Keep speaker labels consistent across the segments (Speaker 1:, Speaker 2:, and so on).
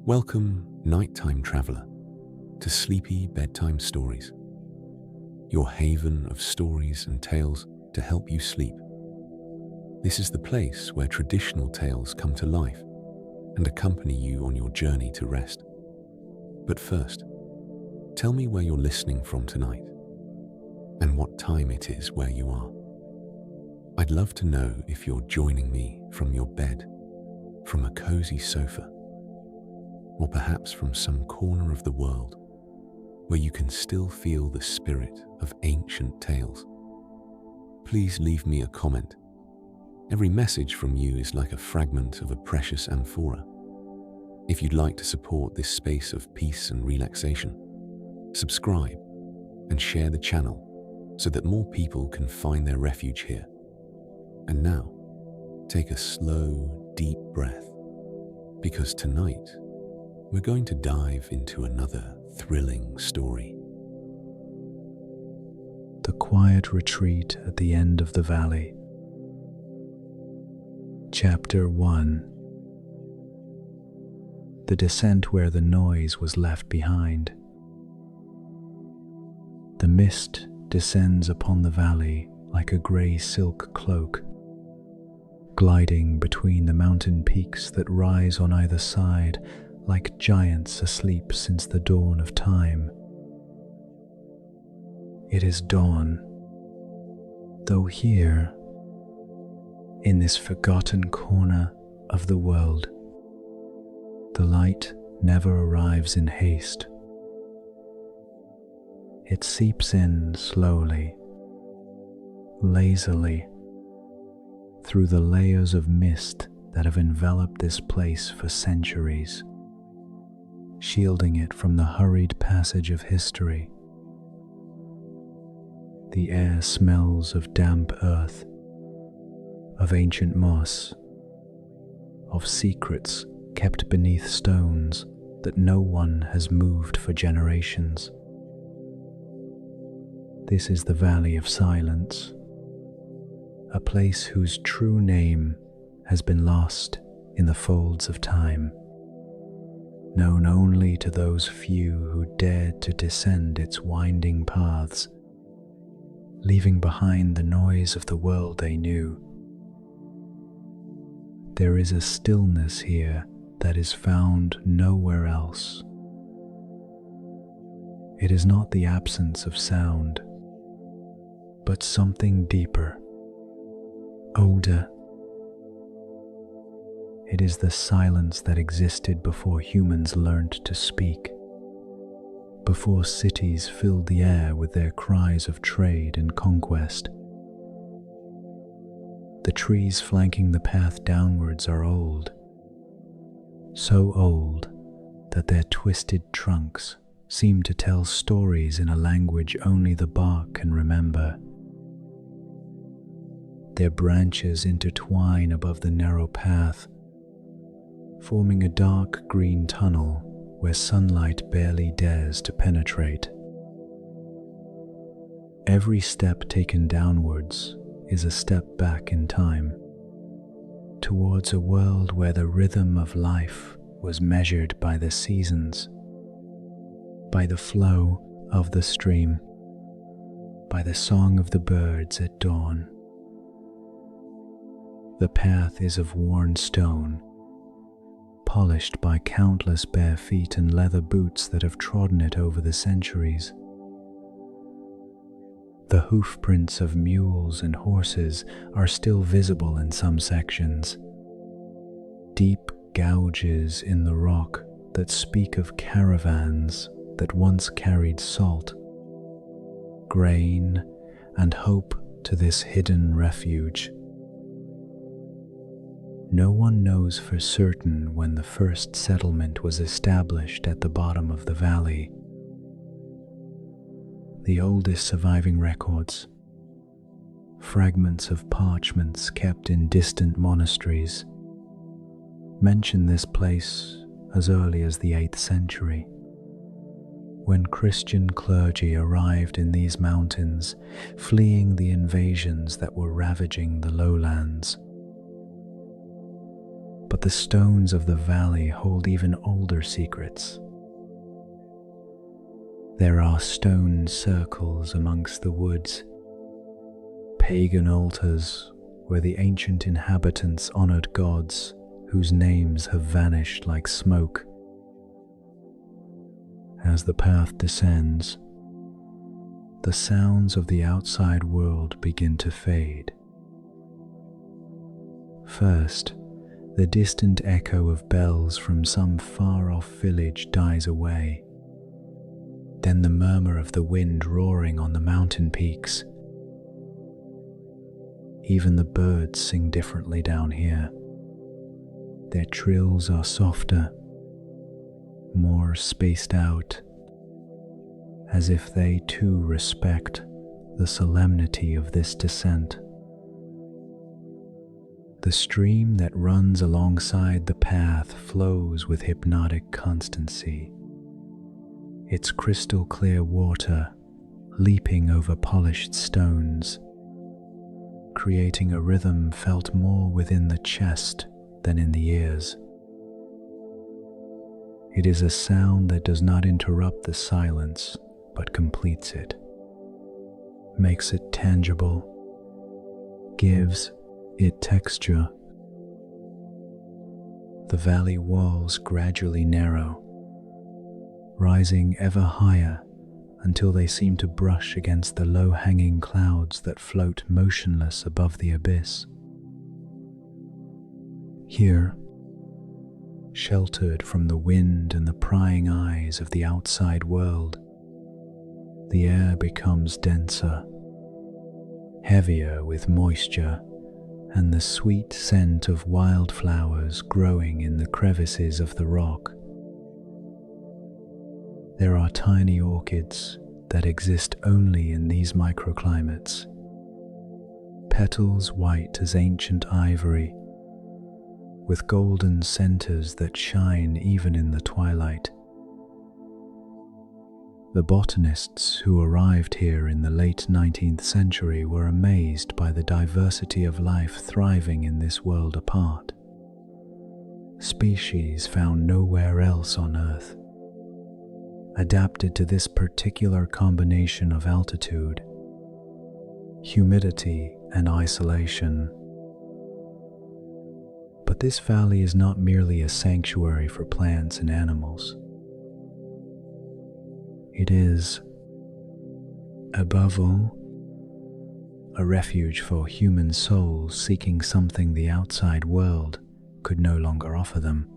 Speaker 1: Welcome, nighttime traveler, to Sleepy Bedtime Stories, your haven of stories and tales to help you sleep. This is the place where traditional tales come to life and accompany you on your journey to rest. But first, tell me where you're listening from tonight and what time it is where you are. I'd love to know if you're joining me from your bed, from a cozy sofa, or perhaps from some corner of the world where you can still feel the spirit of ancient tales. Please leave me a comment. Every message from you is like a fragment of a precious amphora. If you'd like to support this space of peace and relaxation, subscribe and share the channel so that more people can find their refuge here. And now, take a slow, deep breath, because tonight we're going to dive into another thrilling story.
Speaker 2: The quiet retreat at the end of the valley. Chapter 1. The descent where the noise was left behind. The mist descends upon the valley like a grey silk cloak, gliding between the mountain peaks that rise on either side like giants asleep since the dawn of time. It is dawn, though here, in this forgotten corner of the world, the light never arrives in haste. It seeps in slowly, lazily, through the layers of mist that have enveloped this place for centuries, shielding it from the hurried passage of history. The air smells of damp earth, of ancient moss, of secrets kept beneath stones that no one has moved for generations. This is the Valley of Silence, a place whose true name has been lost in the folds of time, known only to those few who dared to descend its winding paths, leaving behind the noise of the world they knew. There is a stillness here that is found nowhere else. It is not the absence of sound, but something deeper, older. It is the silence that existed before humans learned to speak, before cities filled the air with their cries of trade and conquest. The trees flanking the path downwards are old, so old that their twisted trunks seem to tell stories in a language only the bark can remember. Their branches intertwine above the narrow path, forming a dark green tunnel where sunlight barely dares to penetrate. Every step taken downwards is a step back in time, towards a world where the rhythm of life was measured by the seasons, by the flow of the stream, by the song of the birds at dawn. The path is of worn stone, polished by countless bare feet and leather boots that have trodden it over the centuries. The hoof prints of mules and horses are still visible in some sections, deep gouges in the rock that speak of caravans that once carried salt, grain, and hope to this hidden refuge. No one knows for certain when the first settlement was established at the bottom of the valley. The oldest surviving records, fragments of parchments kept in distant monasteries, mention this place as early as the 8th century, when Christian clergy arrived in these mountains, fleeing the invasions that were ravaging the lowlands. But but the stones of the valley hold even older secrets. There are stone circles amongst the woods, pagan altars where the ancient inhabitants honored gods whose names have vanished like smoke. As the path descends, the sounds of the outside world begin to fade. First, the distant echo of bells from some far-off village dies away. Then the murmur of the wind roaring on the mountain peaks. Even the birds sing differently down here. Their trills are softer, more spaced out, as if they too respect the solemnity of this descent. The stream that runs alongside the path flows with hypnotic constancy, its crystal clear water leaping over polished stones, creating a rhythm felt more within the chest than in the ears. It is a sound that does not interrupt the silence, but completes it, makes it tangible, gives it texture. The valley walls gradually narrow, rising ever higher until they seem to brush against the low-hanging clouds that float motionless above the abyss. Here, sheltered from the wind and the prying eyes of the outside world, the air becomes denser, heavier with moisture and the sweet scent of wildflowers growing in the crevices of the rock. There are tiny orchids that exist only in these microclimates, petals white as ancient ivory, with golden centers that shine even in the twilight. The botanists who arrived here in the late 19th century were amazed by the diversity of life thriving in this world apart, species found nowhere else on Earth, adapted to this particular combination of altitude, humidity, and isolation. But this valley is not merely a sanctuary for plants and animals. It is, above all, a refuge for human souls seeking something the outside world could no longer offer them.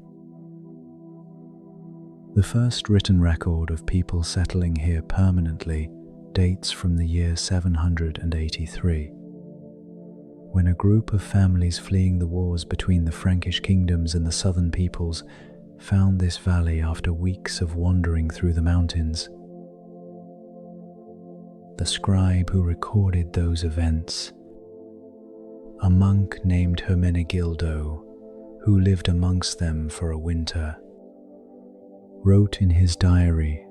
Speaker 2: The first written record of people settling here permanently dates from the year 783, when a group of families fleeing the wars between the Frankish kingdoms and the southern peoples found this valley after weeks of wandering through the mountains. The scribe who recorded those events, a monk named Hermenegildo, who lived amongst them for a winter, wrote in his diary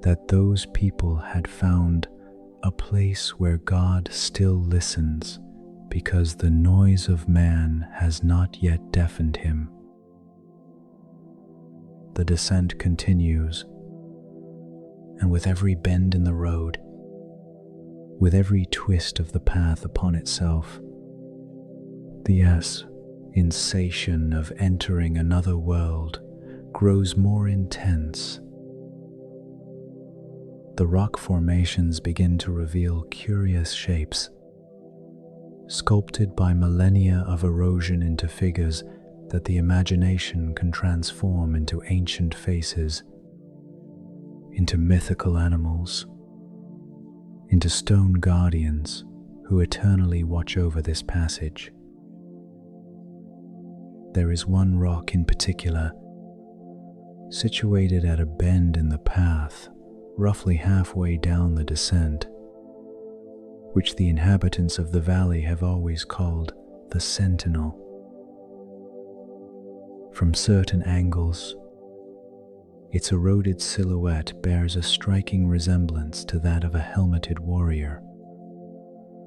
Speaker 2: that those people had found a place where God still listens because the noise of man has not yet deafened him. The descent continues, and with every bend in the road, with every twist of the path upon itself, the sensation of entering another world grows more intense. The rock formations begin to reveal curious shapes, sculpted by millennia of erosion into figures that the imagination can transform into ancient faces, into mythical animals, into stone guardians who eternally watch over this passage. There is one rock in particular, situated at a bend in the path, roughly halfway down the descent, which the inhabitants of the valley have always called the Sentinel. From certain angles, its eroded silhouette bears a striking resemblance to that of a helmeted warrior,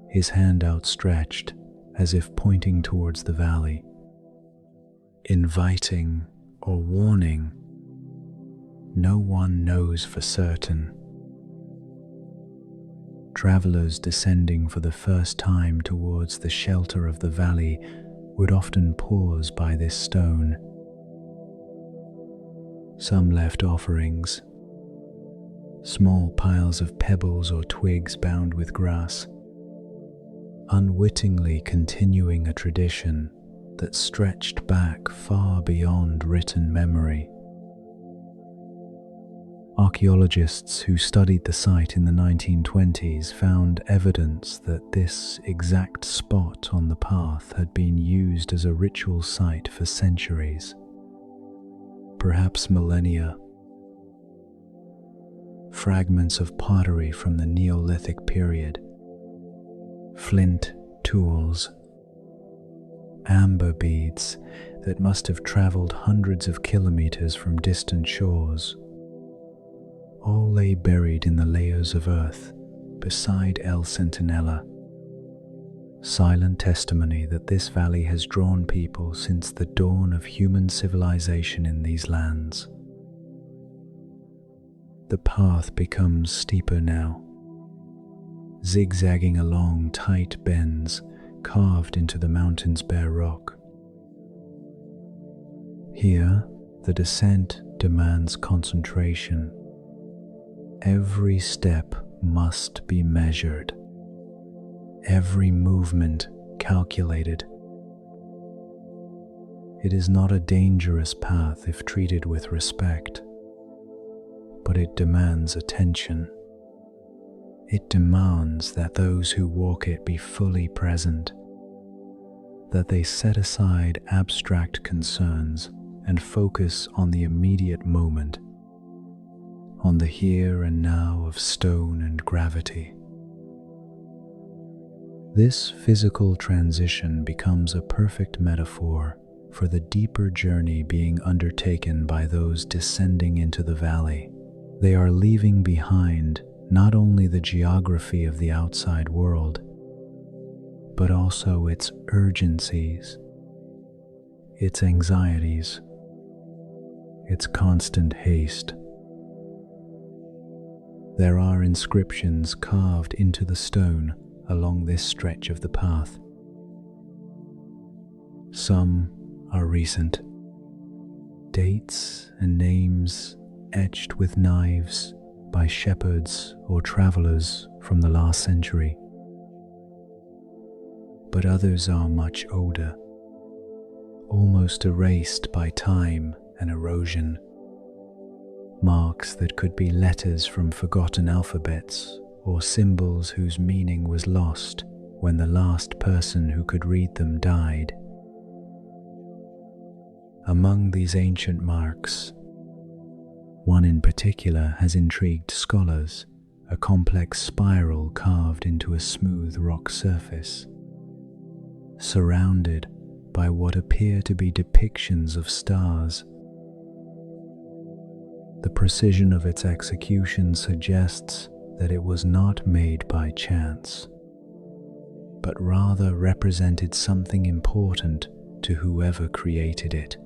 Speaker 2: his hand outstretched as if pointing towards the valley. inviting or warning, no one knows for certain. Travelers descending for the first time towards the shelter of the valley would often pause by this stone. Some left offerings, small piles of pebbles or twigs bound with grass, unwittingly continuing a tradition that stretched back far beyond written memory. Archaeologists who studied the site in the 1920s found evidence that this exact spot on the path had been used as a ritual site for centuries, perhaps millennia. Fragments of pottery from the Neolithic period, flint tools, amber beads that must have traveled hundreds of kilometers from distant shores, all lay buried in the layers of earth beside El Centinela, silent testimony that this valley has drawn people since the dawn of human civilization in these lands. The path becomes steeper now, zigzagging along tight bends carved into the mountain's bare rock. Here, the descent demands concentration. Every step must be measured, every movement calculated. It is not a dangerous path if treated with respect, but it demands attention. It demands that those who walk it be fully present, that they set aside abstract concerns and focus on the immediate moment, on the here and now of stone and gravity. This physical transition becomes a perfect metaphor for the deeper journey being undertaken by those descending into the valley. They are leaving behind not only the geography of the outside world, but also its urgencies, its anxieties, its constant haste. There are inscriptions carved into the stone along this stretch of the path. Some are recent, dates and names etched with knives by shepherds or travelers from the last century. But others are much older, almost erased by time and erosion. Marks that could be letters from forgotten alphabets or symbols whose meaning was lost when the last person who could read them died. Among these ancient marks, one in particular has intrigued scholars, a complex spiral carved into a smooth rock surface, surrounded by what appear to be depictions of stars. The precision of its execution suggests that it was not made by chance, but rather represented something important to whoever created it.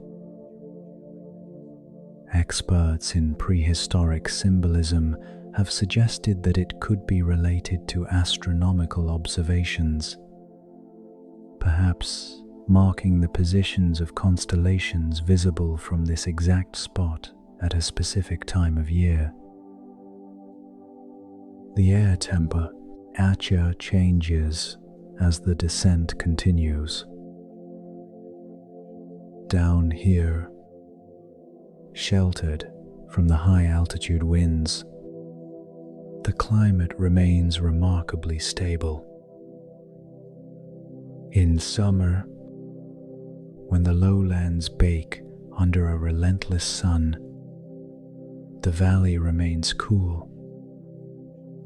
Speaker 2: Experts in prehistoric symbolism have suggested that it could be related to astronomical observations, perhaps marking the positions of constellations visible from this exact spot at a specific time of year. The air temperature changes as the descent continues. Down here, sheltered from the high altitude winds, the climate remains remarkably stable. In summer, when the lowlands bake under a relentless sun, the valley remains cool,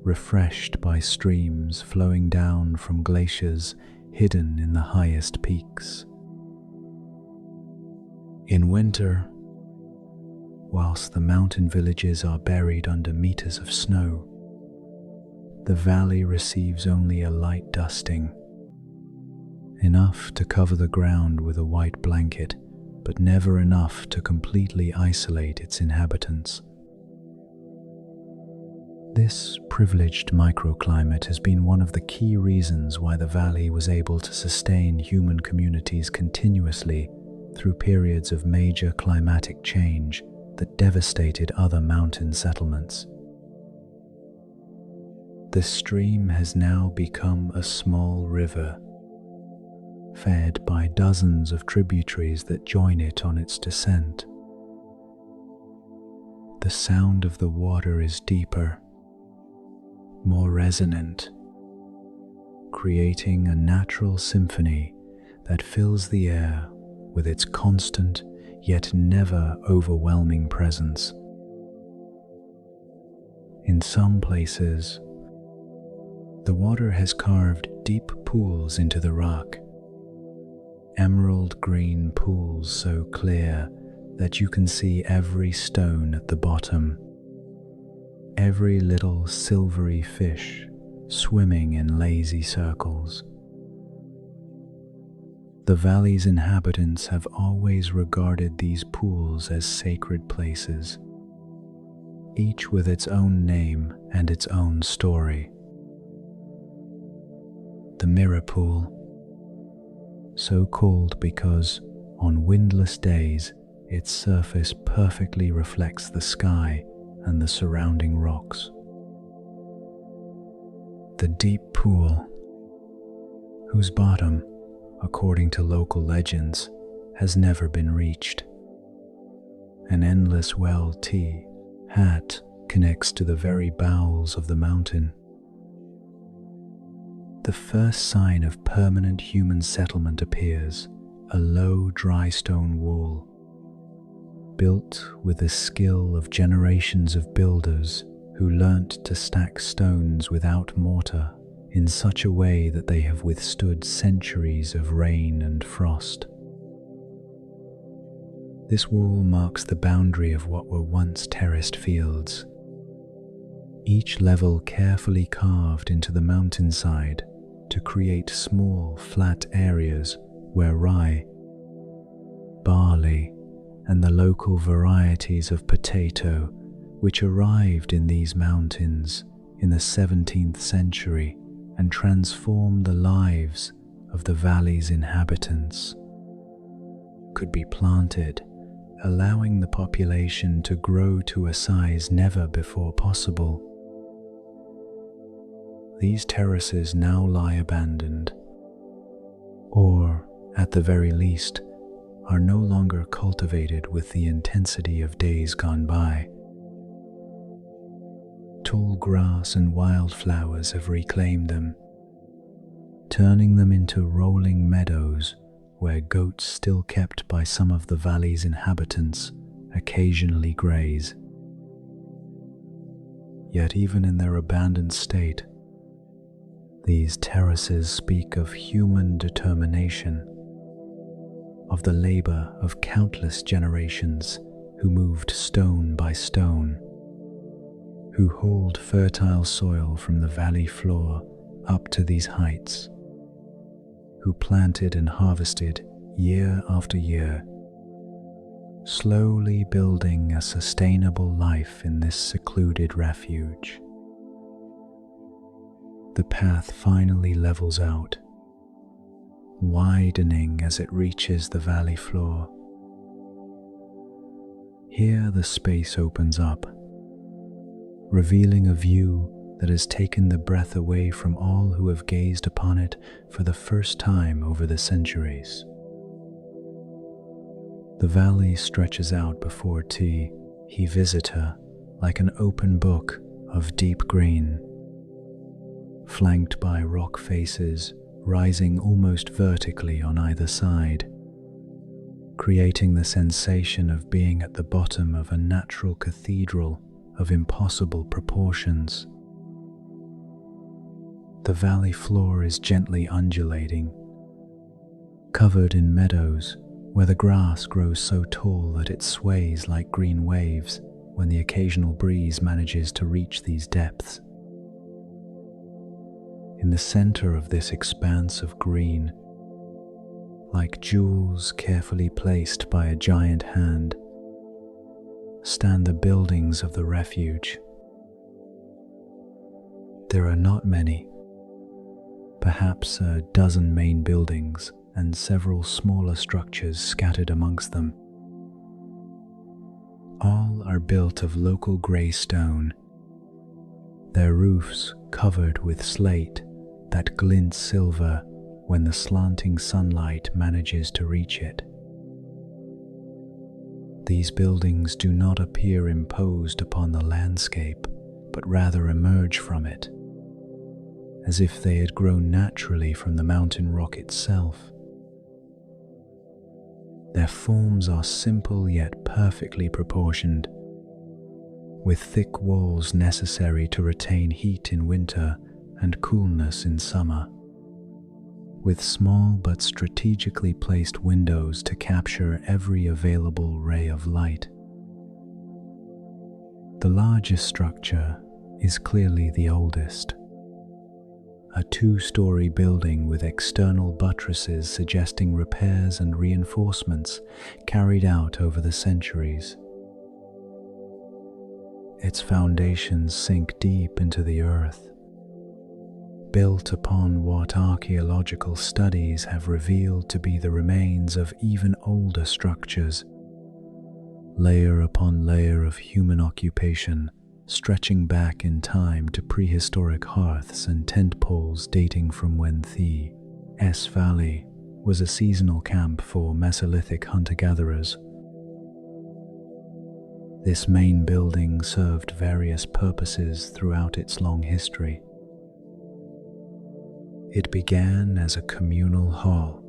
Speaker 2: refreshed by streams flowing down from glaciers hidden in the highest peaks. In winter, whilst the mountain villages are buried under meters of snow, the valley receives only a light dusting, enough to cover the ground with a white blanket but never enough to completely isolate its inhabitants. This privileged microclimate has been one of the key reasons why the valley was able to sustain human communities continuously through periods of major climatic change that devastated other mountain settlements. The stream has now become a small river, fed by dozens of tributaries that join it on its descent. The sound of the water is deeper, more resonant, creating a natural symphony that fills the air with its constant yet never overwhelming presence. In some places, the water has carved deep pools into the rock, emerald green pools so clear that you can see every stone at the bottom, every little silvery fish swimming in lazy circles. The valley's inhabitants have always regarded these pools as sacred places, each with its own name and its own story. The mirror pool, so called because on windless days its surface perfectly reflects the sky and the surrounding rocks. The deep pool, whose bottom, according to local legends, has never been reached. An endless well hat connects to the very bowels of the mountain. The first sign of permanent human settlement appears, a low dry stone wall, built with the skill of generations of builders who learnt to stack stones without mortar in such a way that they have withstood centuries of rain and frost. This wall marks the boundary of what were once terraced fields, each level carefully carved into the mountainside to create small, flat areas where rye, barley, and the local varieties of potato, which arrived in these mountains in the 17th century and transformed the lives of the valley's inhabitants, could be planted, allowing the population to grow to a size never before possible. These terraces now lie abandoned, or, at the very least, are no longer cultivated with the intensity of days gone by. Tall grass and wildflowers have reclaimed them, turning them into rolling meadows where goats still kept by some of the valley's inhabitants occasionally graze. Yet even in their abandoned state, these terraces speak of human determination, of the labor of countless generations who moved stone by stone, who hauled fertile soil from the valley floor up to these heights, who planted and harvested year after year, slowly building a sustainable life in this secluded refuge. The path finally levels out, widening as it reaches the valley floor. Here the space opens up, revealing a view that has taken the breath away from all who have gazed upon it for the first time over the centuries. The valley stretches out before he visitor like an open book of deep green, flanked by rock faces rising almost vertically on either side, creating the sensation of being at the bottom of a natural cathedral of impossible proportions. The valley floor is gently undulating, covered in meadows where the grass grows so tall that it sways like green waves when the occasional breeze manages to reach these depths. In the center of this expanse of green like jewels carefully placed by a giant hand, stand the buildings of the refuge. There are not many, perhaps a dozen main buildings and several smaller structures scattered amongst them. All are built of local grey stone, their roofs covered with slate that glints silver when the slanting sunlight manages to reach it. These buildings do not appear imposed upon the landscape, but rather emerge from it, as if they had grown naturally from the mountain rock itself. Their forms are simple yet perfectly proportioned, with thick walls necessary to retain heat in winter and coolness in summer, with small but strategically placed windows to capture every available ray of light. The largest structure is clearly the oldest, a two-story building with external buttresses suggesting repairs and reinforcements carried out over the centuries. Its foundations sink deep into the earth, built upon what archaeological studies have revealed to be the remains of even older structures, layer upon layer of human occupation stretching back in time to prehistoric hearths and tent poles dating from when the S Valley was a seasonal camp for Mesolithic hunter-gatherers. This main building served various purposes throughout its long history. It began as a communal hall,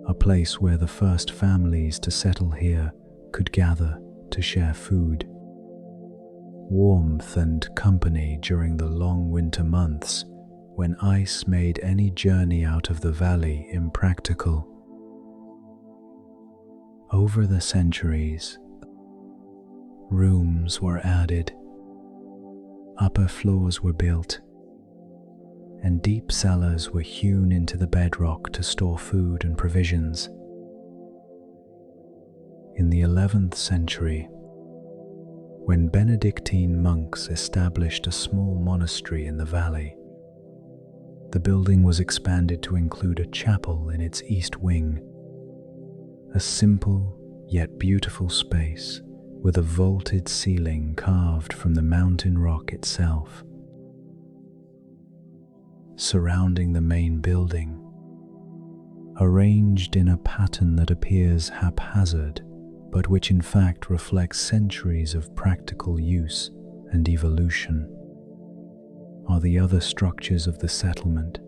Speaker 2: a place where the first families to settle here could gather to share food, warmth and company during the long winter months when ice made any journey out of the valley impractical. Over the centuries, rooms were added, upper floors were built, and deep cellars were hewn into the bedrock to store food and provisions. In the 11th century, when Benedictine monks established a small monastery in the valley, the building was expanded to include a chapel in its east wing, a simple yet beautiful space with a vaulted ceiling carved from the mountain rock itself. Surrounding the main building, arranged in a pattern that appears haphazard, but which in fact reflects centuries of practical use and evolution, are the other structures of the settlement.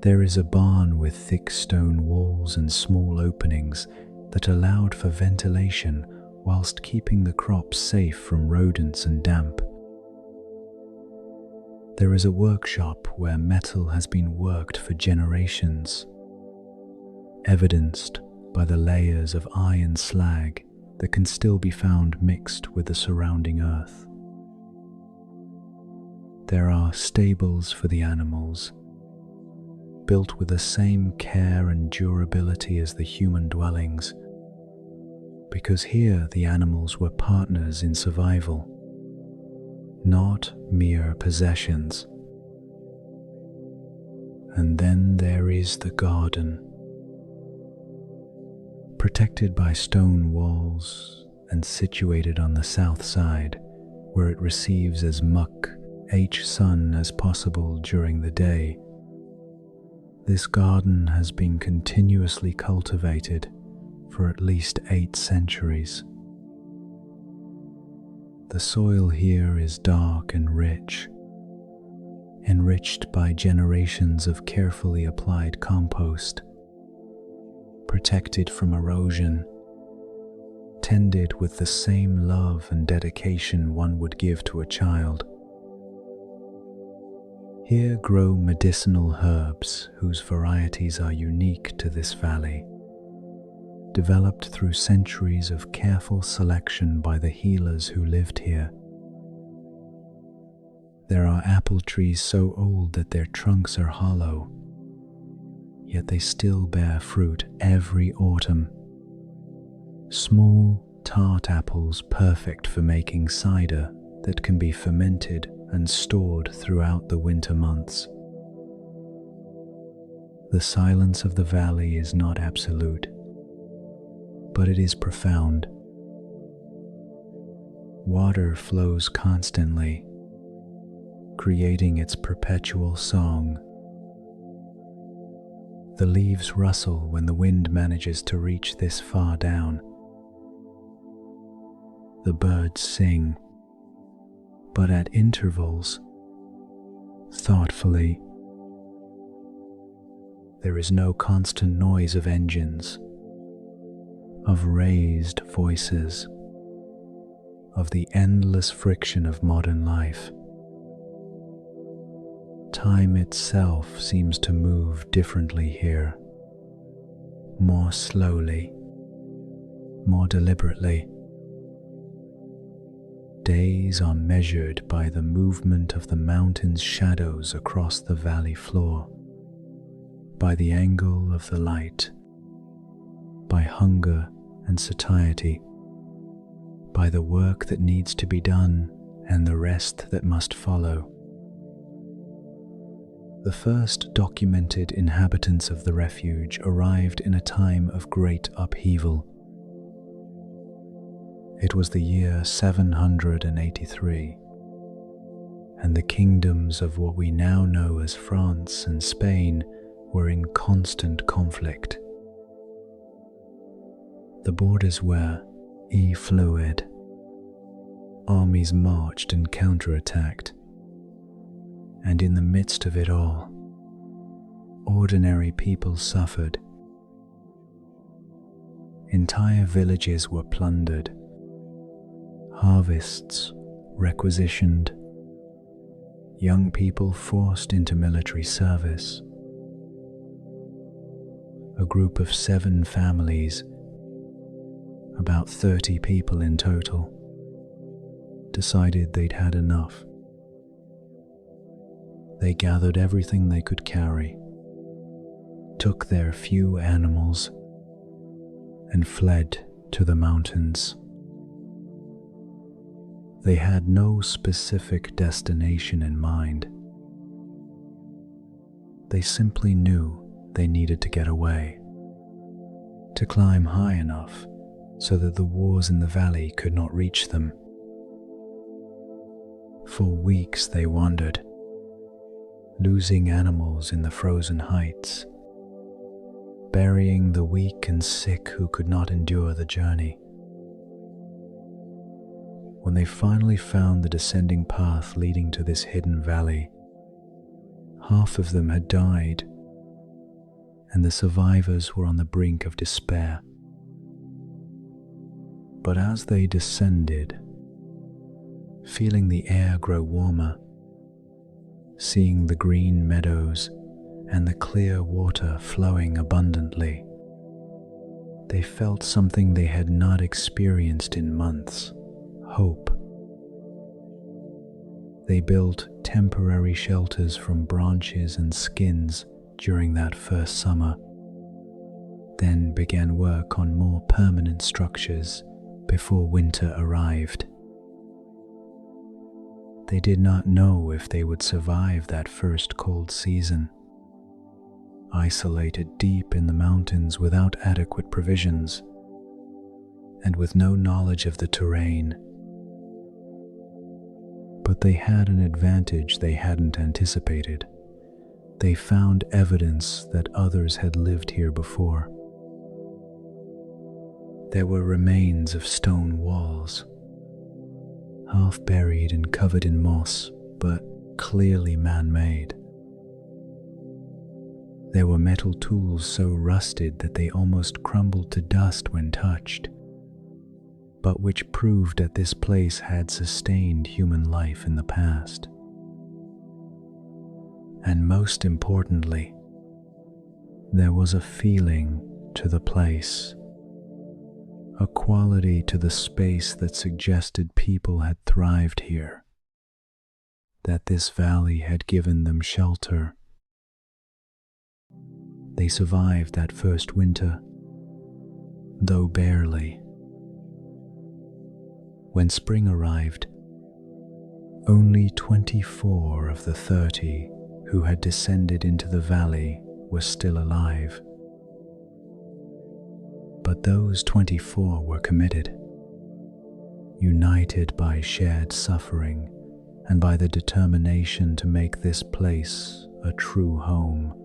Speaker 2: There is a barn with thick stone walls and small openings that allowed for ventilation whilst keeping the crops safe from rodents and damp. There is a workshop where metal has been worked for generations, evidenced by the layers of iron slag that can still be found mixed with the surrounding earth. There are stables for the animals, built with the same care and durability as the human dwellings, because here the animals were partners in survival, not mere possessions. And then there is the garden, protected by stone walls and situated on the south side, where it receives as much sun as possible during the day. This garden has been continuously cultivated for at least 8 centuries. The soil here is dark and rich, enriched by generations of carefully applied compost, protected from erosion, tended with the same love and dedication one would give to a child. Here grow medicinal herbs whose varieties are unique to this valley, developed through centuries of careful selection by the healers who lived here. There are apple trees so old that their trunks are hollow, yet they still bear fruit every autumn. Small, tart apples perfect for making cider that can be fermented and stored throughout the winter months. The silence of the valley is not absolute, but it is profound. Water flows constantly, creating its perpetual song. The leaves rustle when the wind manages to reach this far down. The birds sing, but at intervals, thoughtfully. There is no constant noise of engines, of raised voices, of the endless friction of modern life. Time itself seems to move differently here, more slowly, more deliberately. Days are measured by the movement of the mountain's shadows across the valley floor, by the angle of the light, by hunger and satiety, by the work that needs to be done and the rest that must follow. The first documented inhabitants of the refuge arrived in a time of great upheaval. It was the year 783, and the kingdoms of what we now know as France and Spain were in constant conflict. The borders were fluid. Armies marched and counterattacked, and in the midst of it all, ordinary people suffered. Entire villages were plundered, harvests requisitioned, young people forced into military service. A group of 7 families, about 30 people in total, decided they'd had enough. They gathered everything they could carry, took their few animals, and fled to the mountains. They had no specific destination in mind. They simply knew they needed to get away, to climb high enough so that the wars in the valley could not reach them. For weeks they wandered, losing animals in the frozen heights, burying the weak and sick who could not endure the journey. When they finally found the descending path leading to this hidden valley, half of them had died, and the survivors were on the brink of despair. But as they descended, feeling the air grow warmer, seeing the green meadows and the clear water flowing abundantly, they felt something they had not experienced in months: hope. They built temporary shelters from branches and skins during that first summer, then began work on more permanent structures before winter arrived. They did not know if they would survive that first cold season, isolated deep in the mountains without adequate provisions, and with no knowledge of the terrain. But they had an advantage they hadn't anticipated. They found evidence that others had lived here before. There were remains of stone walls, half buried and covered in moss, but clearly man-made. There were metal tools so rusted that they almost crumbled to dust when touched, but which proved that this place had sustained human life in the past. And most importantly, there was a feeling to the place, a quality to the space that suggested people had thrived here, that this valley had given them shelter. They survived that first winter, though barely. When spring arrived, only 24 of the 30 who had descended into the valley were still alive. But those 24 were committed, united by shared suffering and by the determination to make this place a true home.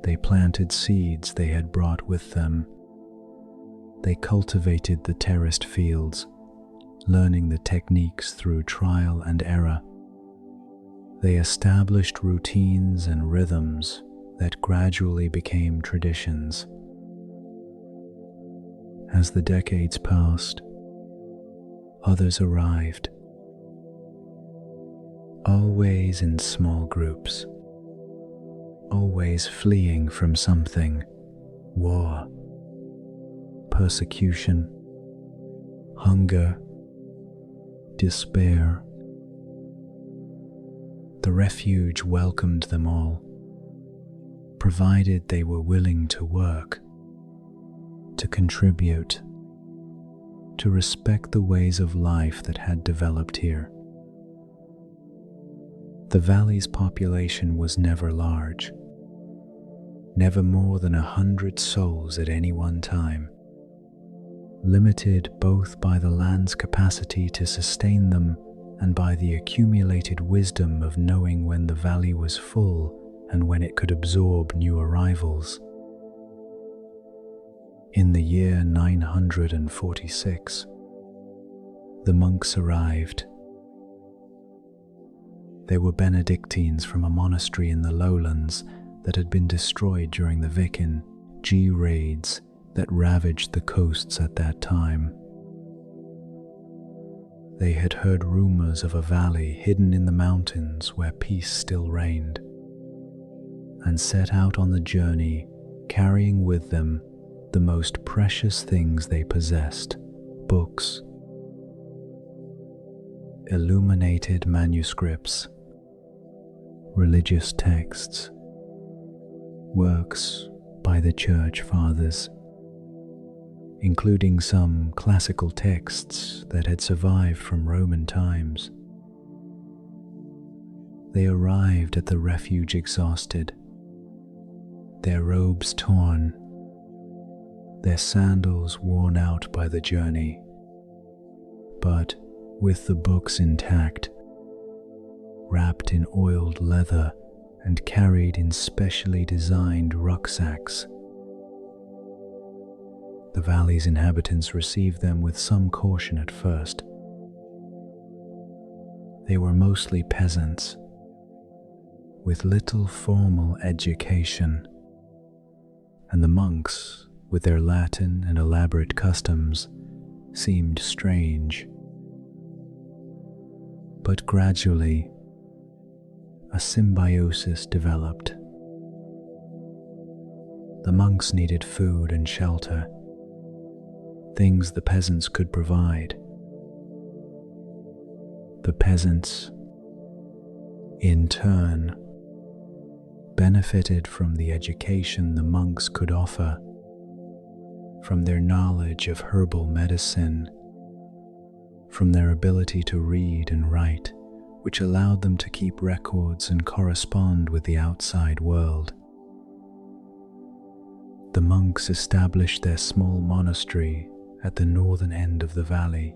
Speaker 2: They planted seeds they had brought with them. They cultivated the terraced fields, learning the techniques through trial and error. They established routines and rhythms that gradually became traditions. As the decades passed, others arrived, always in small groups, always fleeing from something: war, persecution, hunger, despair. The refuge welcomed them all, provided they were willing to work, to contribute, to respect the ways of life that had developed here. The valley's population was never large, never more than 100 souls at any one time, limited both by the land's capacity to sustain them and by the accumulated wisdom of knowing when the valley was full and when it could absorb new arrivals. In the year 946, the monks arrived. They were Benedictines from a monastery in the lowlands that had been destroyed during the Viking G raids that ravaged the coasts at that time. They had heard rumors of a valley hidden in the mountains where peace still reigned, and set out on the journey carrying with them the most precious things they possessed: books, illuminated manuscripts, religious texts, works by the Church Fathers, including some classical texts that had survived from Roman times. They arrived at the refuge exhausted, their robes torn, their sandals worn out by the journey, but with the books intact, wrapped in oiled leather and carried in specially designed rucksacks. The valley's inhabitants received them with some caution at first. They were mostly peasants, with little formal education, and the monks, with their Latin and elaborate customs, seemed strange. But gradually, a symbiosis developed. The monks needed food and shelter, things the peasants could provide. The peasants, in turn, benefited from the education the monks could offer, from their knowledge of herbal medicine, from their ability to read and write, which allowed them to keep records and correspond with the outside world. The monks established their small monastery at the northern end of the valley,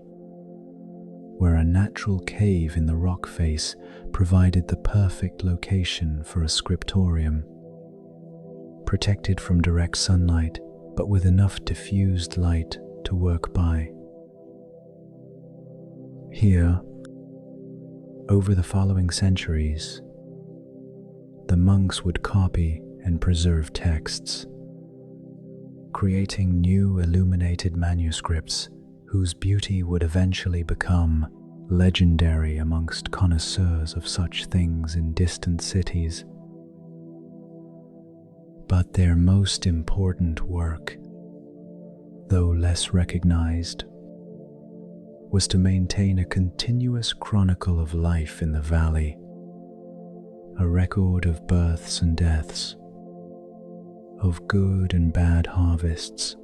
Speaker 2: where a natural cave in the rock face provided the perfect location for a scriptorium, protected from direct sunlight, but with enough diffused light to work by. Here, over the following centuries, the monks would copy and preserve texts, creating new illuminated manuscripts whose beauty would eventually become legendary amongst connoisseurs of such things in distant cities. But their most important work, though less recognized, was to maintain a continuous chronicle of life in the valley, a record of births and deaths, of good and bad harvests,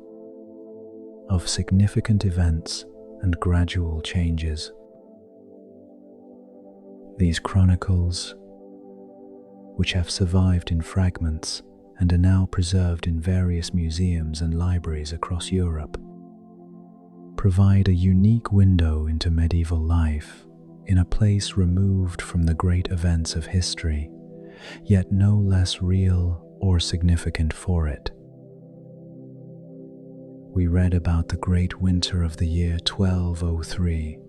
Speaker 2: of significant events and gradual changes. These chronicles, which have survived in fragments and are now preserved in various museums and libraries across Europe, provide a unique window into medieval life in a place removed from the great events of history, yet no less real or significant for it. We read about the great winter of the year 1203,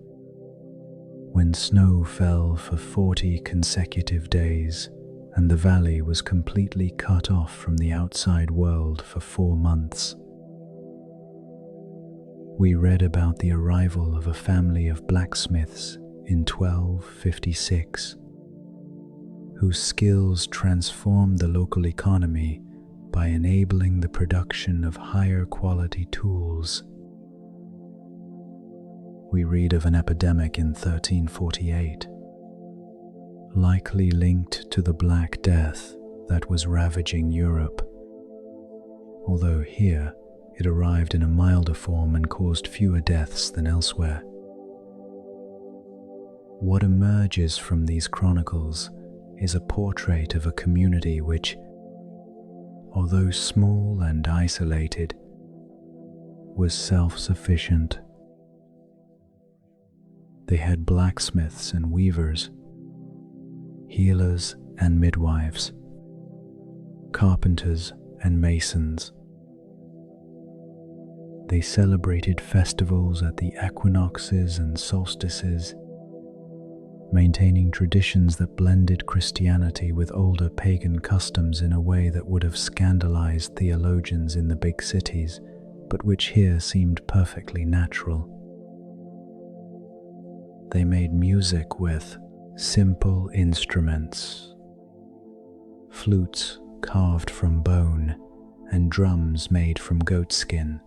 Speaker 2: when snow fell for 40 consecutive days and the valley was completely cut off from the outside world for 4 months. We read about the arrival of a family of blacksmiths in 1256, whose skills transformed the local economy by enabling the production of higher quality tools. We read of an epidemic in 1348, likely linked to the Black Death that was ravaging Europe, although here it arrived in a milder form and caused fewer deaths than elsewhere. What emerges from these chronicles is a portrait of a community which, although small and isolated, was self-sufficient. They had blacksmiths and weavers, healers and midwives, carpenters and masons. They celebrated festivals at the equinoxes and solstices, maintaining traditions that blended Christianity with older pagan customs in a way that would have scandalized theologians in the big cities, but which here seemed perfectly natural. They made music with simple instruments, flutes carved from bone and drums made from goatskin,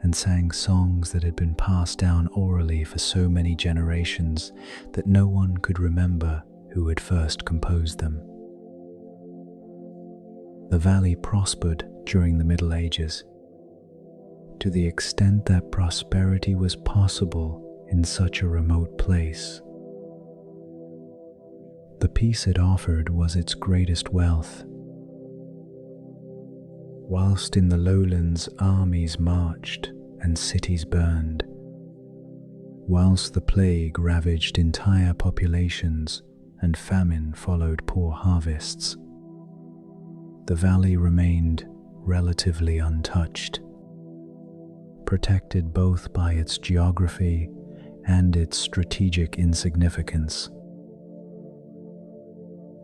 Speaker 2: and sang songs that had been passed down orally for so many generations that no one could remember who had first composed them. The valley prospered during the Middle Ages, to the extent that prosperity was possible in such a remote place. The peace it offered was its greatest wealth. Whilst in the lowlands armies marched and cities burned, whilst the plague ravaged entire populations and famine followed poor harvests, the valley remained relatively untouched, protected both by its geography and its strategic insignificance.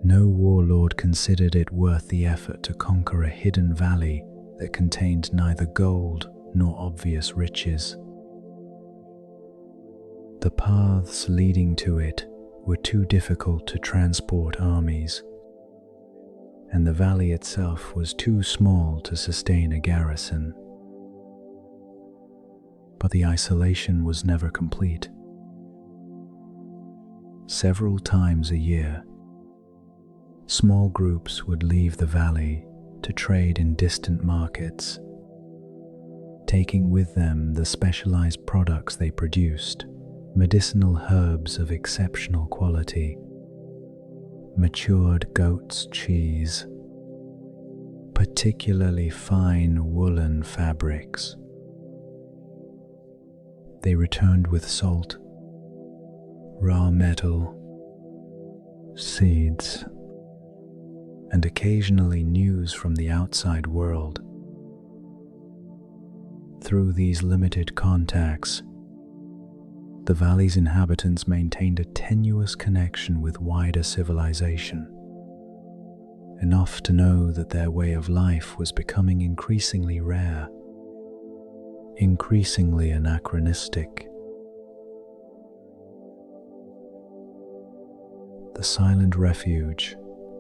Speaker 2: No warlord considered it worth the effort to conquer a hidden valley that contained neither gold nor obvious riches. The paths leading to it were too difficult to transport armies, and the valley itself was too small to sustain a garrison. But the isolation was never complete. Several times a year, small groups would leave the valley to trade in distant markets, taking with them the specialized products they produced, medicinal herbs of exceptional quality, matured goat's cheese, particularly fine woolen fabrics. They returned with salt, raw metal, seeds, and occasionally news from the outside world. Through these limited contacts, the valley's inhabitants maintained a tenuous connection with wider civilization, enough to know that their way of life was becoming increasingly rare, increasingly anachronistic. The Silent Refuge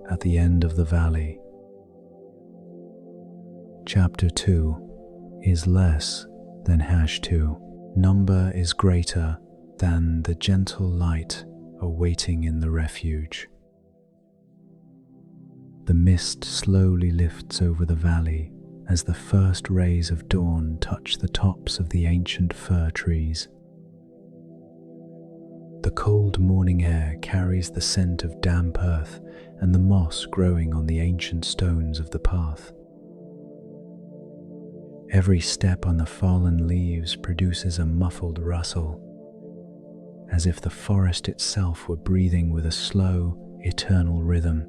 Speaker 2: at the end of the valley. Chapter 2 is less than #2. Number is greater than the gentle light awaiting in the refuge. The mist slowly lifts over the valley as the first rays of dawn touch the tops of the ancient fir trees. The cold morning air carries the scent of damp earth and the moss growing on the ancient stones of the path. Every step on the fallen leaves produces a muffled rustle, as if the forest itself were breathing with a slow, eternal rhythm.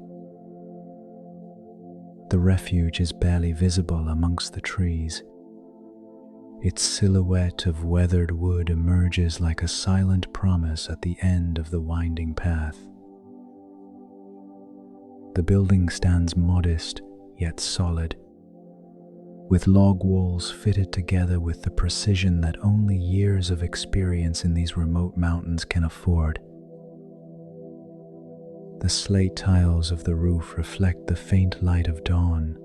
Speaker 2: The refuge is barely visible amongst the trees. Its silhouette of weathered wood emerges like a silent promise at the end of the winding path. The building stands modest yet solid, with log walls fitted together with the precision that only years of experience in these remote mountains can afford. The slate tiles of the roof reflect the faint light of dawn,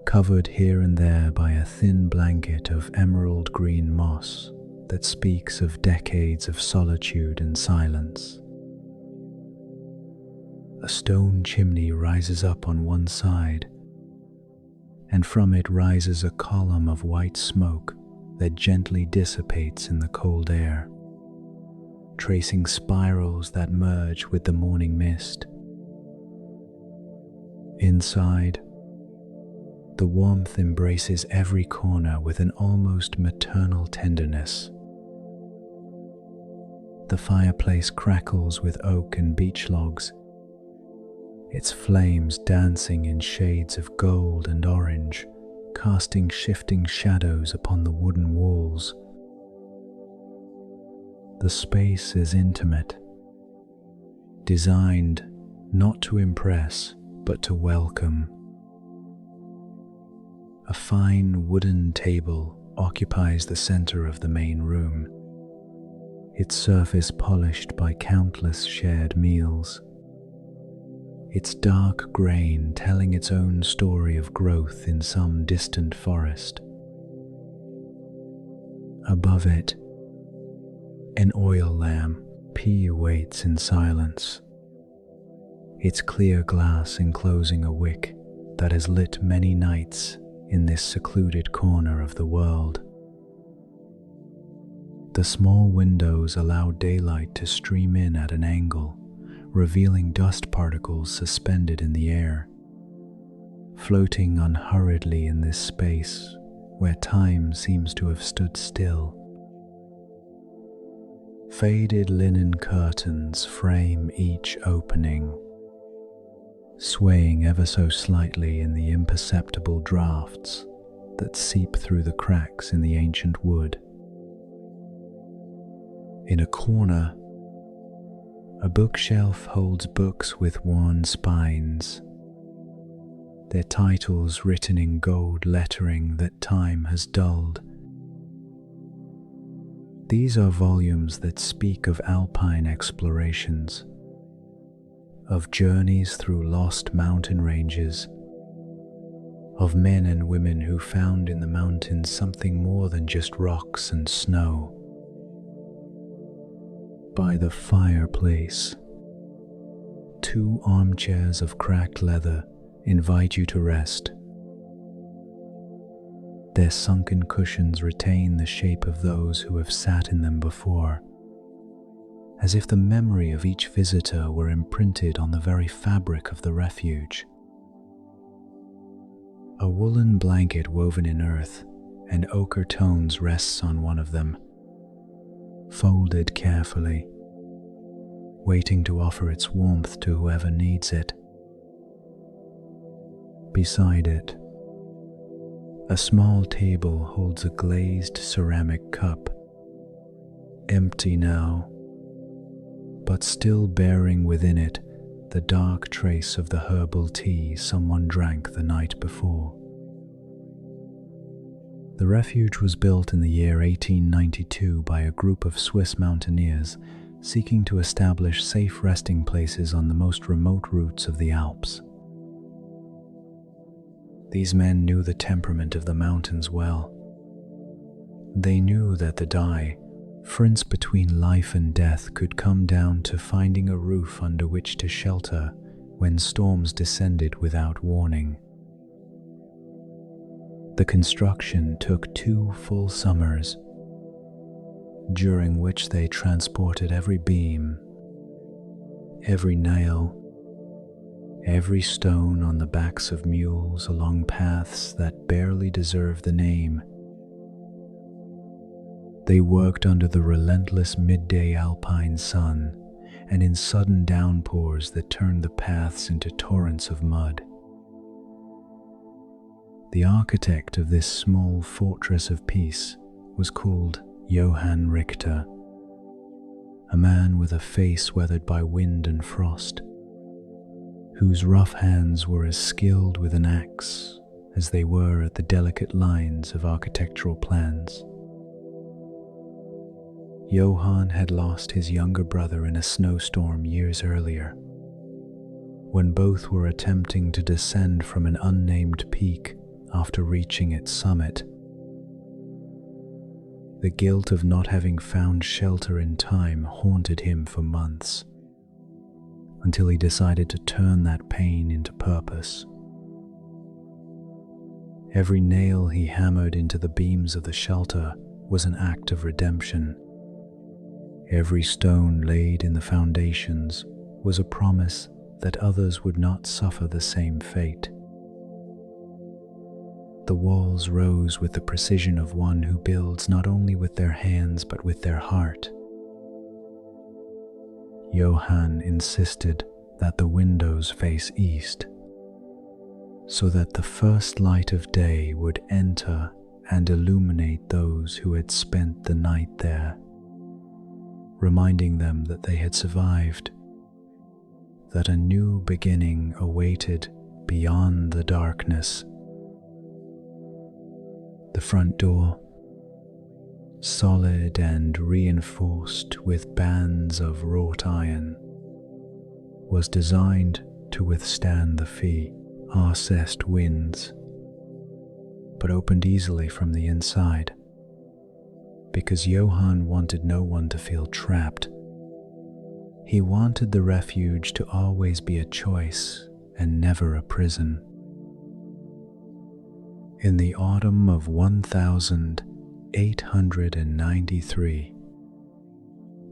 Speaker 2: covered here and there by a thin blanket of emerald green moss that speaks of decades of solitude and silence. A stone chimney rises up on one side, and from it rises a column of white smoke that gently dissipates in the cold air, tracing spirals that merge with the morning mist. Inside, the warmth embraces every corner with an almost maternal tenderness. The fireplace crackles with oak and beech logs, its flames dancing in shades of gold and orange, casting shifting shadows upon the wooden walls. The space is intimate, designed not to impress, but to welcome. A fine wooden table occupies the center of the main room, its surface polished by countless shared meals. Its dark grain telling its own story of growth in some distant forest. Above it, an oil lamp waits in silence, its clear glass enclosing a wick that has lit many nights in this secluded corner of the world. The small windows allow daylight to stream in at an angle, revealing dust particles suspended in the air, floating unhurriedly in this space where time seems to have stood still. Faded linen curtains frame each opening, swaying ever so slightly in the imperceptible drafts that seep through the cracks in the ancient wood. In a corner, a bookshelf holds books with worn spines, their titles written in gold lettering that time has dulled. These are volumes that speak of alpine explorations, of journeys through lost mountain ranges, of men and women who found in the mountains something more than just rocks and snow. By the fireplace, two armchairs of cracked leather invite you to rest. Their sunken cushions retain the shape of those who have sat in them before, as if the memory of each visitor were imprinted on the very fabric of the refuge. A woolen blanket woven in earth and ochre tones rests on one of them, folded carefully, waiting to offer its warmth to whoever needs it. Beside it, a small table holds a glazed ceramic cup, empty now, but still bearing within it the dark trace of the herbal tea someone drank the night before. The refuge was built in the year 1892 by a group of Swiss mountaineers seeking to establish safe resting places on the most remote routes of the Alps. These men knew the temperament of the mountains well. They knew that the difference between life and death could come down to finding a roof under which to shelter when storms descended without warning. The construction took 2 full summers, during which they transported every beam, every nail, every stone on the backs of mules along paths that barely deserve the name. They worked under the relentless midday alpine sun and in sudden downpours that turned the paths into torrents of mud. The architect of this small fortress of peace was called Johann Richter, a man with a face weathered by wind and frost, whose rough hands were as skilled with an axe as they were at the delicate lines of architectural plans. Johann had lost his younger brother in a snowstorm years earlier, when both were attempting to descend from an unnamed peak after reaching its summit. The guilt of not having found shelter in time haunted him for months, until he decided to turn that pain into purpose. Every nail he hammered into the beams of the shelter was an act of redemption. Every stone laid in the foundations was a promise that others would not suffer the same fate. The walls rose with the precision of one who builds not only with their hands but with their heart. Johann insisted that the windows face east, so that the first light of day would enter and illuminate those who had spent the night there, reminding them that they had survived, that a new beginning awaited beyond the darkness. The front door, solid and reinforced with bands of wrought iron, was designed to withstand the fiercest winds, but opened easily from the inside, because Johann wanted no one to feel trapped. He wanted the refuge to always be a choice and never a prison. In the autumn of 1893,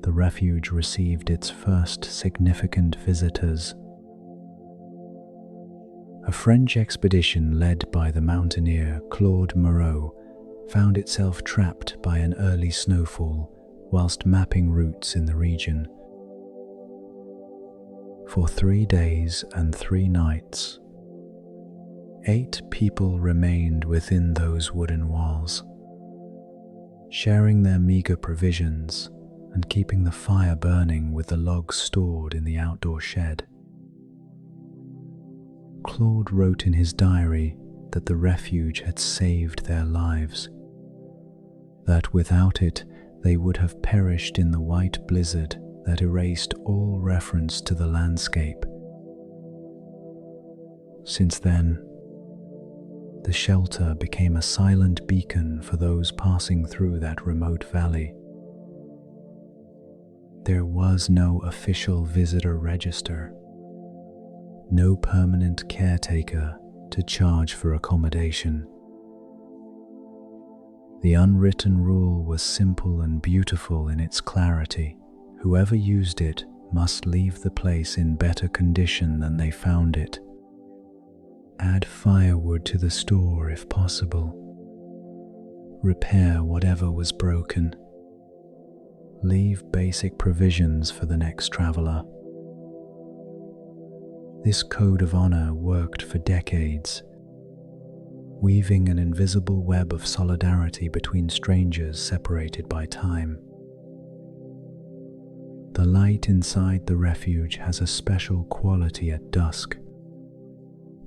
Speaker 2: the refuge received its first significant visitors. A French expedition led by the mountaineer Claude Moreau found itself trapped by an early snowfall whilst mapping routes in the region. For 3 days and 3 nights, 8 people remained within those wooden walls, sharing their meager provisions and keeping the fire burning with the logs stored in the outdoor shed. Claude wrote in his diary that the refuge had saved their lives, that without it they would have perished in the white blizzard that erased all reference to the landscape. Since then, the shelter became a silent beacon for those passing through that remote valley. There was no official visitor register, no permanent caretaker to charge for accommodation. The unwritten rule was simple and beautiful in its clarity. Whoever used it must leave the place in better condition than they found it. Add firewood to the store if possible. Repair whatever was broken. Leave basic provisions for the next traveler. This code of honor worked for decades, weaving an invisible web of solidarity between strangers separated by time. The light inside the refuge has a special quality at dusk.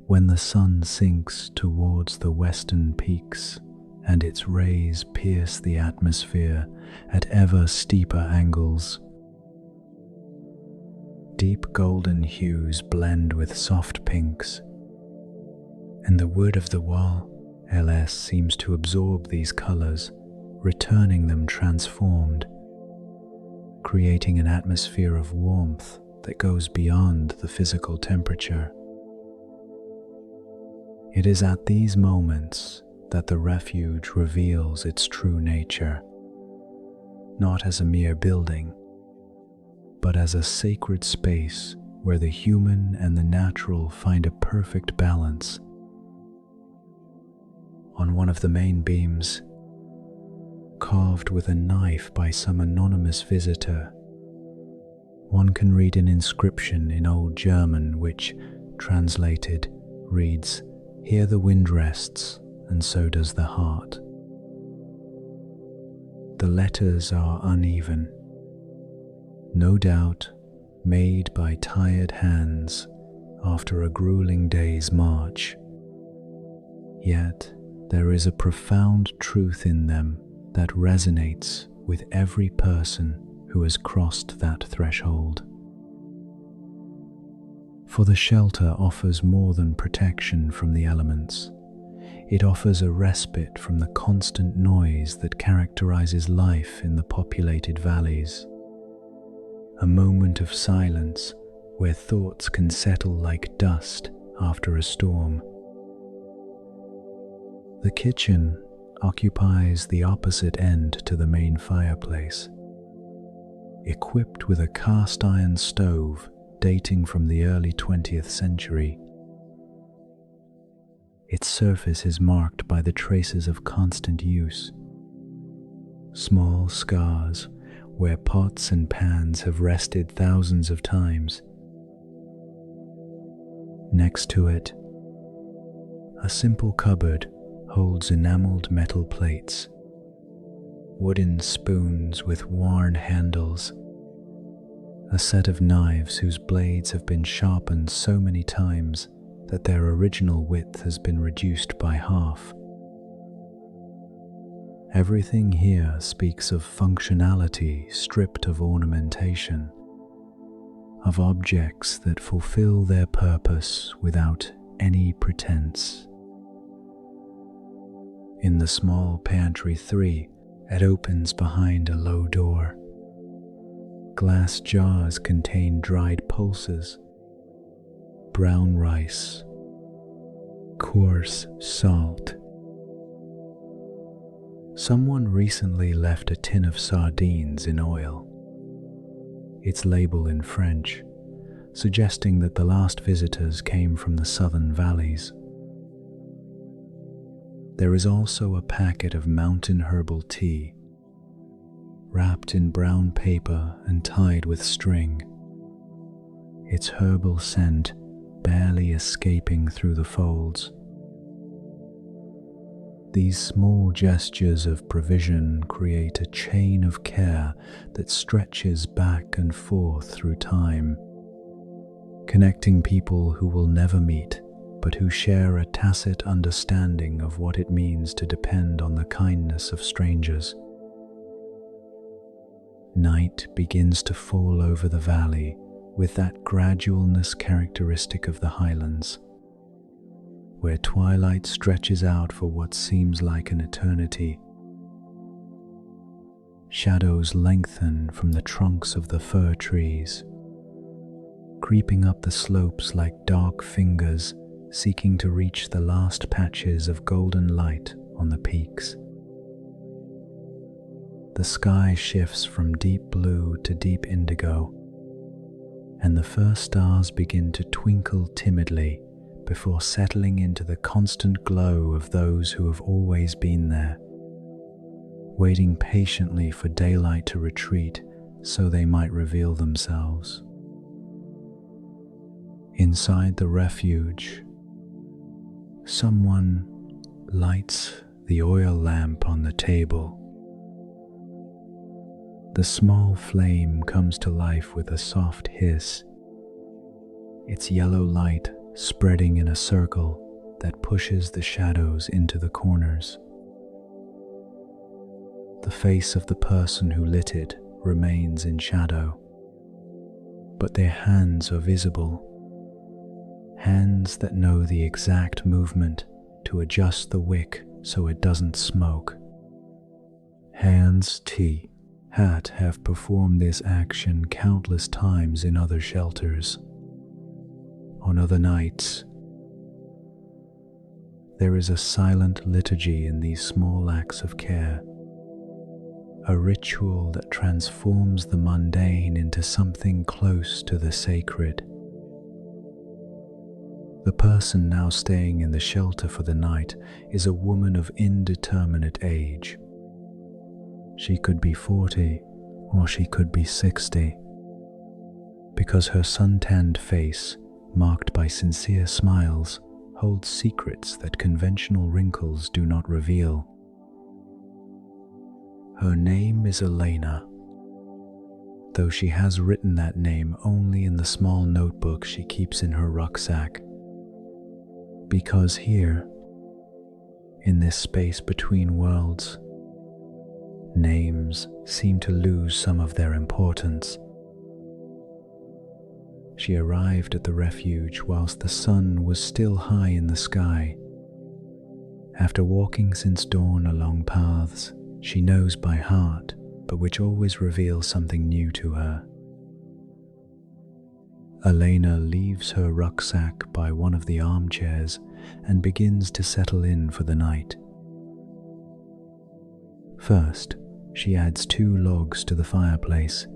Speaker 2: When the sun sinks towards the western peaks and its rays pierce the atmosphere at ever steeper angles, deep golden hues blend with soft pinks, and the wood of the wall LS seems to absorb these colors, returning them transformed, creating an atmosphere of warmth that goes beyond the physical temperature. It is at these moments that the refuge reveals its true nature, not as a mere building, but as a sacred space where the human and the natural find a perfect balance. On one of the main beams, carved with a knife by some anonymous visitor, one can read an inscription in Old German which, translated, reads, "Here the wind rests, and so does the heart." The letters are uneven, no doubt made by tired hands after a grueling day's march. Yet there is a profound truth in them that resonates with every person who has crossed that threshold. For the shelter offers more than protection from the elements. It offers a respite from the constant noise that characterizes life in the populated valleys. A moment of silence where thoughts can settle like dust after a storm. The kitchen occupies the opposite end to the main fireplace. Equipped with a cast iron stove dating from the early 20th century, its surface is marked by the traces of constant use. Small scars where pots and pans have rested thousands of times. Next to it, a simple cupboard holds enameled metal plates, wooden spoons with worn handles, a set of knives whose blades have been sharpened so many times that their original width has been reduced by half. Everything here speaks of functionality stripped of ornamentation, of objects that fulfill their purpose without any pretense. In the small pantry 3, it opens behind a low door. Glass jars contain dried pulses, brown rice, coarse salt. Someone recently left a tin of sardines in oil. Its label in French, suggesting that the last visitors came from the southern valleys. There is also a packet of mountain herbal tea, wrapped in brown paper and tied with string, its herbal scent barely escaping through the folds. These small gestures of provision create a chain of care that stretches back and forth through time, connecting people who will never meet, but who share a tacit understanding of what it means to depend on the kindness of strangers. Night begins to fall over the valley with that gradualness characteristic of the highlands, where twilight stretches out for what seems like an eternity. Shadows lengthen from the trunks of the fir trees, creeping up the slopes like dark fingers seeking to reach the last patches of golden light on the peaks. The sky shifts from deep blue to deep indigo, and the first stars begin to twinkle timidly before settling into the constant glow of those who have always been there, waiting patiently for daylight to retreat so they might reveal themselves. Inside the refuge, someone lights the oil lamp on the table. The small flame comes to life with a soft hiss, its yellow light spreading in a circle that pushes the shadows into the corners. The face of the person who lit it remains in shadow, but their hands are visible, hands that know the exact movement to adjust the wick so it doesn't smoke. Hands Hat have performed this action countless times in other shelters. On other nights, there is a silent liturgy in these small acts of care, a ritual that transforms the mundane into something close to the sacred. The person now staying in the shelter for the night is a woman of indeterminate age. She could be 40 or she could be 60, because her sun-tanned face, marked by sincere smiles, holds secrets that conventional wrinkles do not reveal. Her name is Elena, though she has written that name only in the small notebook she keeps in her rucksack. Because here, in this space between worlds, names seem to lose some of their importance. She arrived at the refuge whilst the sun was still high in the sky. After walking since dawn along paths she knows by heart, but which always reveal something new to her, Elena leaves her rucksack by one of the armchairs and begins to settle in for the night. First, she adds 2 logs to the fireplace,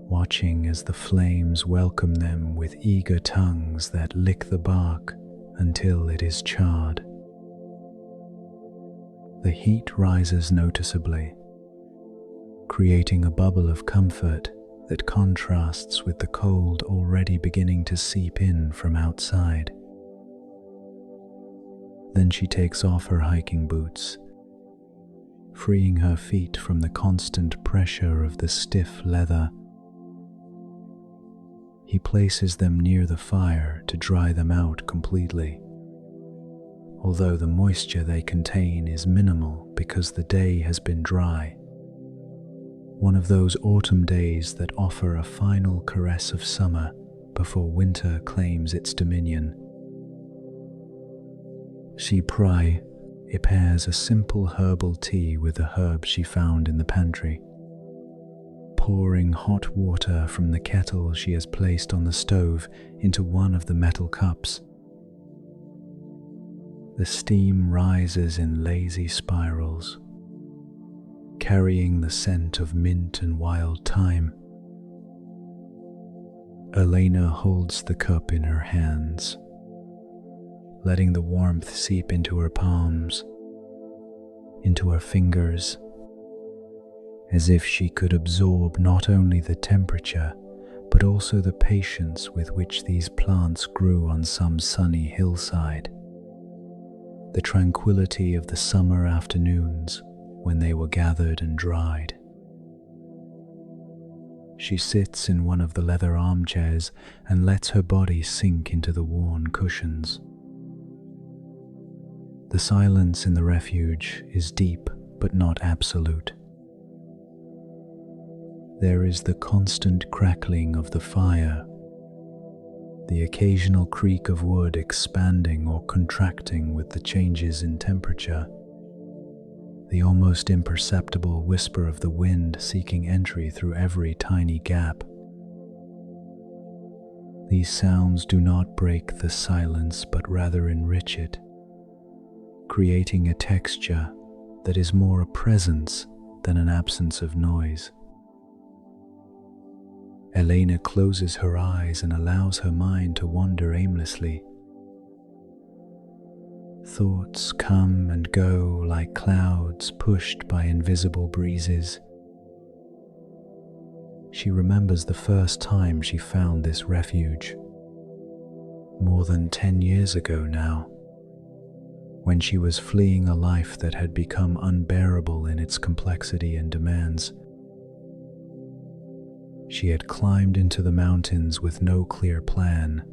Speaker 2: watching as the flames welcome them with eager tongues that lick the bark until it is charred. The heat rises noticeably, creating a bubble of comfort that contrasts with the cold already beginning to seep in from outside. Then she takes off her hiking boots, freeing her feet from the constant pressure of the stiff leather. He places them near the fire to dry them out completely, although the moisture they contain is minimal because the day has been dry. One of those autumn days that offer a final caress of summer before winter claims its dominion. She prepares a simple herbal tea with the herbs she found in the pantry, pouring hot water from the kettle she has placed on the stove into one of the metal cups. The steam rises in lazy spirals, carrying the scent of mint and wild thyme. Elena holds the cup in her hands, letting the warmth seep into her palms, into her fingers, as if she could absorb not only the temperature, but also the patience with which these plants grew on some sunny hillside, the tranquility of the summer afternoons when they were gathered and dried. She sits in one of the leather armchairs and lets her body sink into the worn cushions. The silence in the refuge is deep but not absolute. There is the constant crackling of the fire, the occasional creak of wood expanding or contracting with the changes in temperature, the almost imperceptible whisper of the wind seeking entry through every tiny gap. These sounds do not break the silence but rather enrich it, creating a texture that is more a presence than an absence of noise. Elena closes her eyes and allows her mind to wander aimlessly. Thoughts come and go like clouds pushed by invisible breezes. She remembers the first time she found this refuge, more than 10 years ago now, when she was fleeing a life that had become unbearable in its complexity and demands. She had climbed into the mountains with no clear plan,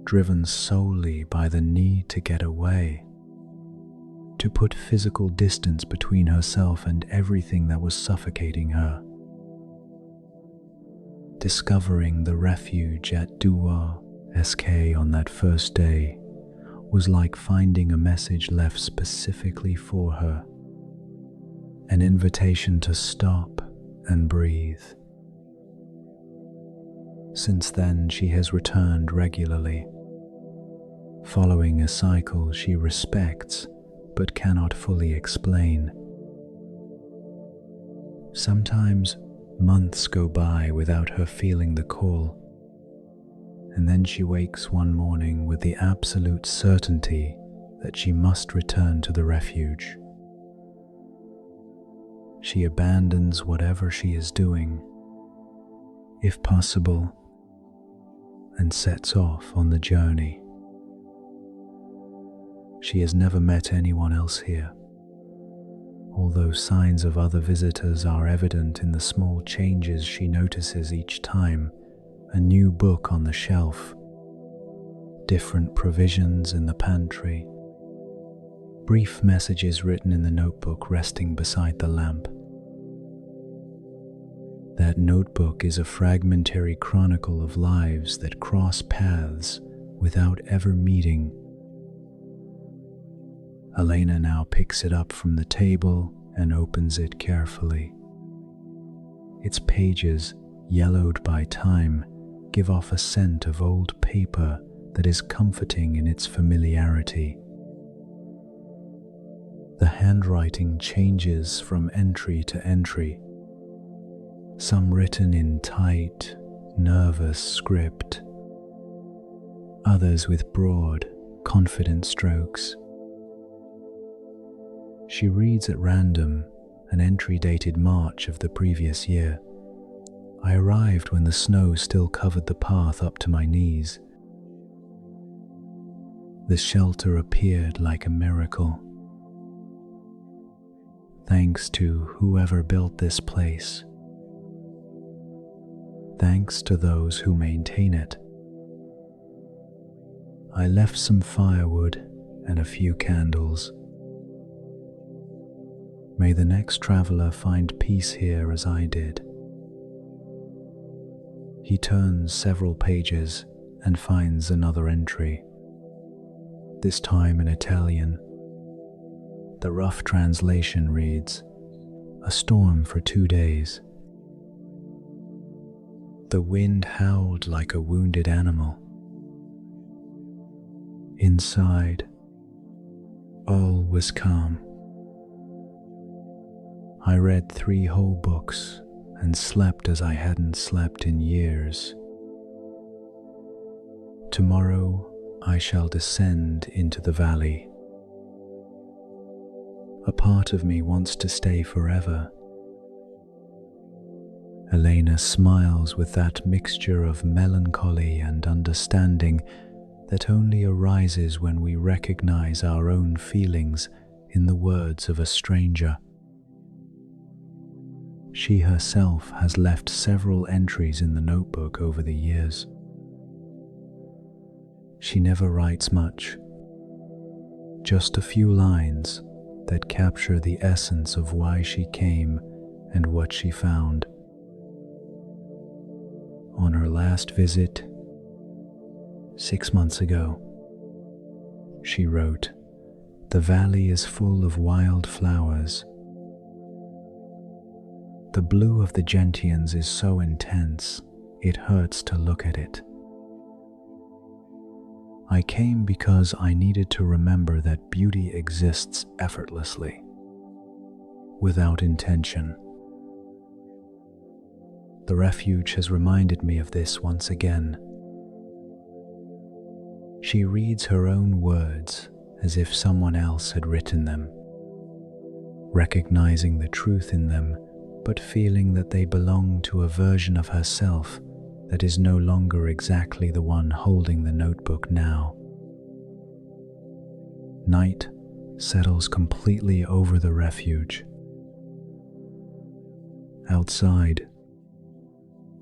Speaker 2: driven solely by the need to get away, to put physical distance between herself and everything that was suffocating her. Discovering the refuge at Dua SK on that first day was like finding a message left specifically for her. an invitation to stop and breathe. Since then, she has returned regularly, following a cycle she respects but cannot fully explain. Sometimes months go by without her feeling the call, and then she wakes one morning with the absolute certainty that she must return to the refuge. She abandons whatever she is doing, if possible, and sets off on the journey. She has never met anyone else here, although signs of other visitors are evident in the small changes she notices each time: a new book on the shelf, different provisions in the pantry, brief messages written in the notebook resting beside the lamp. That notebook is a fragmentary chronicle of lives that cross paths without ever meeting. Elena now picks it up from the table and opens it carefully. Its pages, yellowed by time, give off a scent of old paper that is comforting in its familiarity. The handwriting changes from entry to entry, some written in tight, nervous script, others with broad, confident strokes. She reads at random an entry dated March of the previous year. I arrived when the snow still covered the path up to my knees. The shelter appeared like a miracle. Thanks to whoever built this place. Thanks to those who maintain it. I left some firewood and a few candles. May the next traveler find peace here as I did. He turns several pages and finds another entry, this time in Italian. The rough translation reads, "A storm for 2 days. The wind howled like a wounded animal. Inside, all was calm. I read 3 whole books and slept as I hadn't slept in years. Tomorrow I shall descend into the valley. A part of me wants to stay forever." Elena smiles with that mixture of melancholy and understanding that only arises when we recognize our own feelings in the words of a stranger. She herself has left several entries in the notebook over the years. She never writes much, just a few lines that capture the essence of why she came and what she found. On her last visit, 6 months ago, she wrote, "The valley is full of wild flowers. The blue of the gentians is so intense, it hurts to look at it. I came because I needed to remember that beauty exists effortlessly, without intention. The refuge has reminded me of this once again." She reads her own words as if someone else had written them, recognizing the truth in them, but feeling that they belong to a version of herself that is no longer exactly the one holding the notebook now. Night settles completely over the refuge. Outside,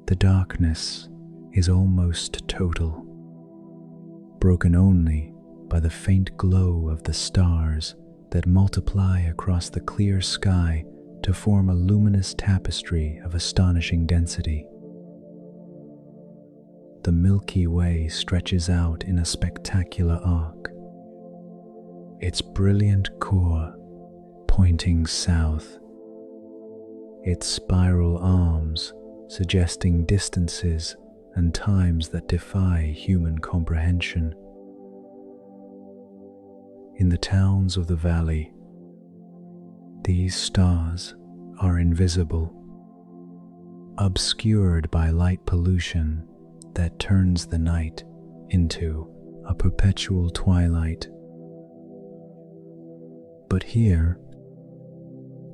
Speaker 2: the darkness is almost total, broken only by the faint glow of the stars that multiply across the clear sky to form a luminous tapestry of astonishing density. The Milky Way stretches out in a spectacular arc, its brilliant core pointing south its spiral arms suggesting distances and times that defy human comprehension. In the towns of the valley, these stars are invisible, obscured by light pollution that turns the night into a perpetual twilight. But here,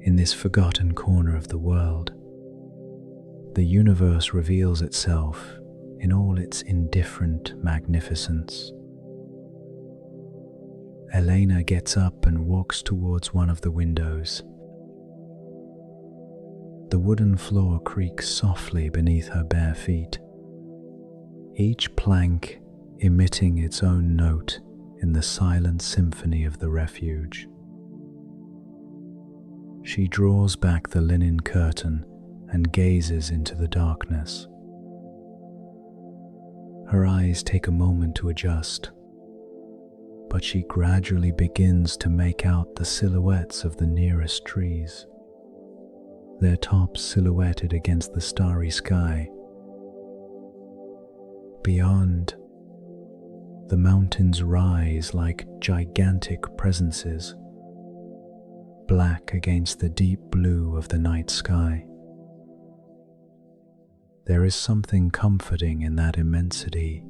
Speaker 2: in this forgotten corner of the world, the universe reveals itself in all its indifferent magnificence. Elena gets up and walks towards one of the windows. The wooden floor creaks softly beneath her bare feet, each plank emitting its own note in the silent symphony of the refuge. She draws back the linen curtain and gazes into the darkness. Her eyes take a moment to adjust, but she gradually begins to make out the silhouettes of the nearest trees, their tops silhouetted against the starry sky. Beyond, the mountains rise like gigantic presences, black against the deep blue of the night sky. There is something comforting in that immensity,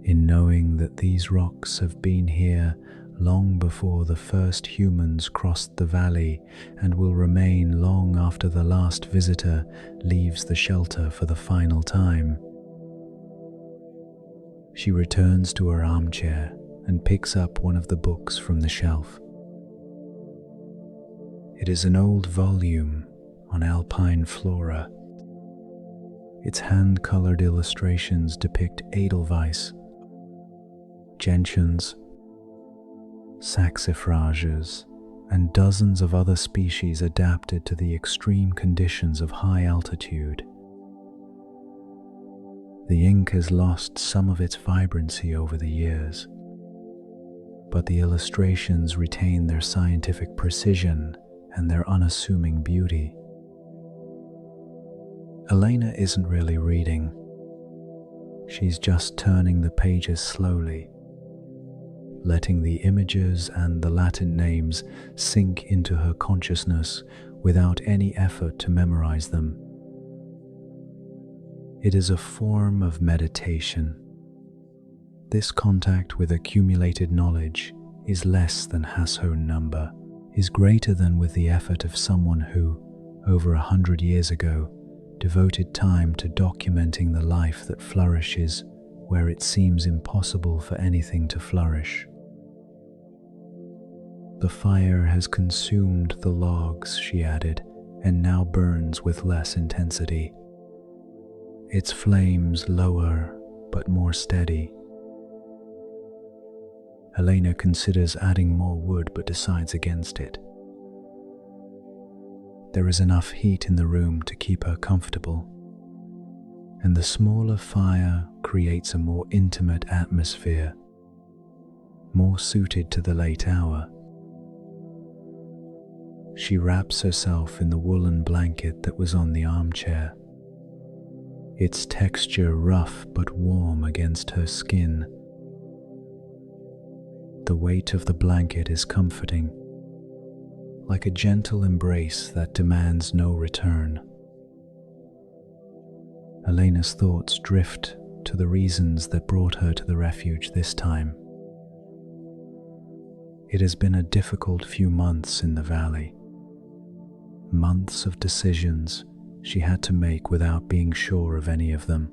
Speaker 2: in knowing that these rocks have been here long before the first humans crossed the valley and will remain long after the last visitor leaves the shelter for the final time. She returns to her armchair and picks up one of the books from the shelf. It is an old volume on alpine flora. Its hand-colored illustrations depict edelweiss, gentians, saxifrages, and dozens of other species adapted to the extreme conditions of high altitude. The ink has lost some of its vibrancy over the years, but the illustrations retain their scientific precision and their unassuming beauty. Elena isn't really reading. She's just turning the pages slowly, letting the images and the Latin names sink into her consciousness without any effort to memorize them. It is a form of meditation. This contact with accumulated knowledge is less than Hasse number, is greater than with the effort of someone who, over 100 years ago, devoted time to documenting the life that flourishes where it seems impossible for anything to flourish. The fire has consumed the logs, she added, and now burns with less intensity. Its flames lower but more steady. Elena considers adding more wood but decides against it. There is enough heat in the room to keep her comfortable, and the smaller fire creates a more intimate atmosphere, more suited to the late hour. She wraps herself in the woolen blanket that was on the armchair, its texture rough but warm against her skin. The weight of the blanket is comforting, like a gentle embrace that demands no return. Elena's thoughts drift to the reasons that brought her to the refuge this time. It has been a difficult few months in the valley. Months of decisions she had to make without being sure of any of them,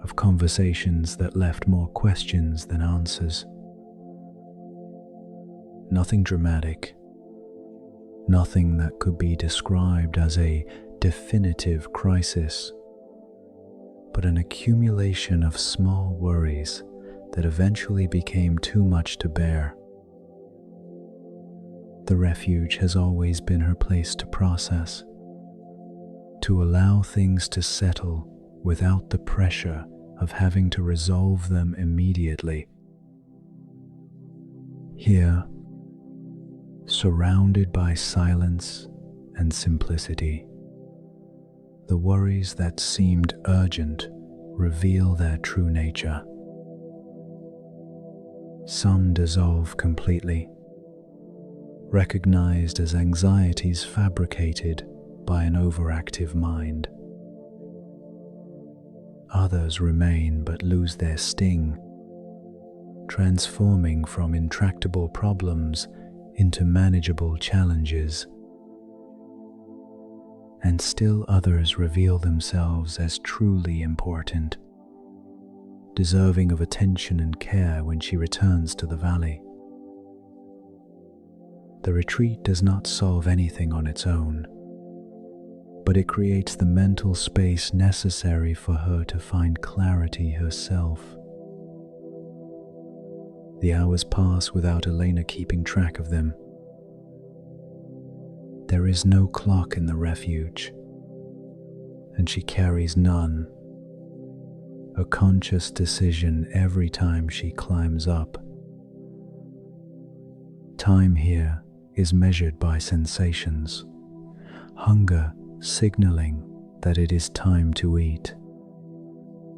Speaker 2: of conversations that left more questions than answers. Nothing dramatic, nothing that could be described as a definitive crisis, but an accumulation of small worries that eventually became too much to bear. The refuge has always been her place to process, to allow things to settle without the pressure of having to resolve them immediately. Here, surrounded by silence and simplicity. The worries that seemed urgent reveal their true nature. Some dissolve completely, recognized as anxieties fabricated by an overactive mind. Others remain but lose their sting, transforming from intractable problems into manageable challenges. And still others reveal themselves as truly important, deserving of attention and care when she returns to the valley. The retreat does not solve anything on its own, but it creates the mental space necessary for her to find clarity herself. The hours pass without Elena keeping track of them. There is no clock in the refuge, and she carries none. A conscious decision every time she climbs up. Time here is measured by sensations, hunger signaling that it is time to eat,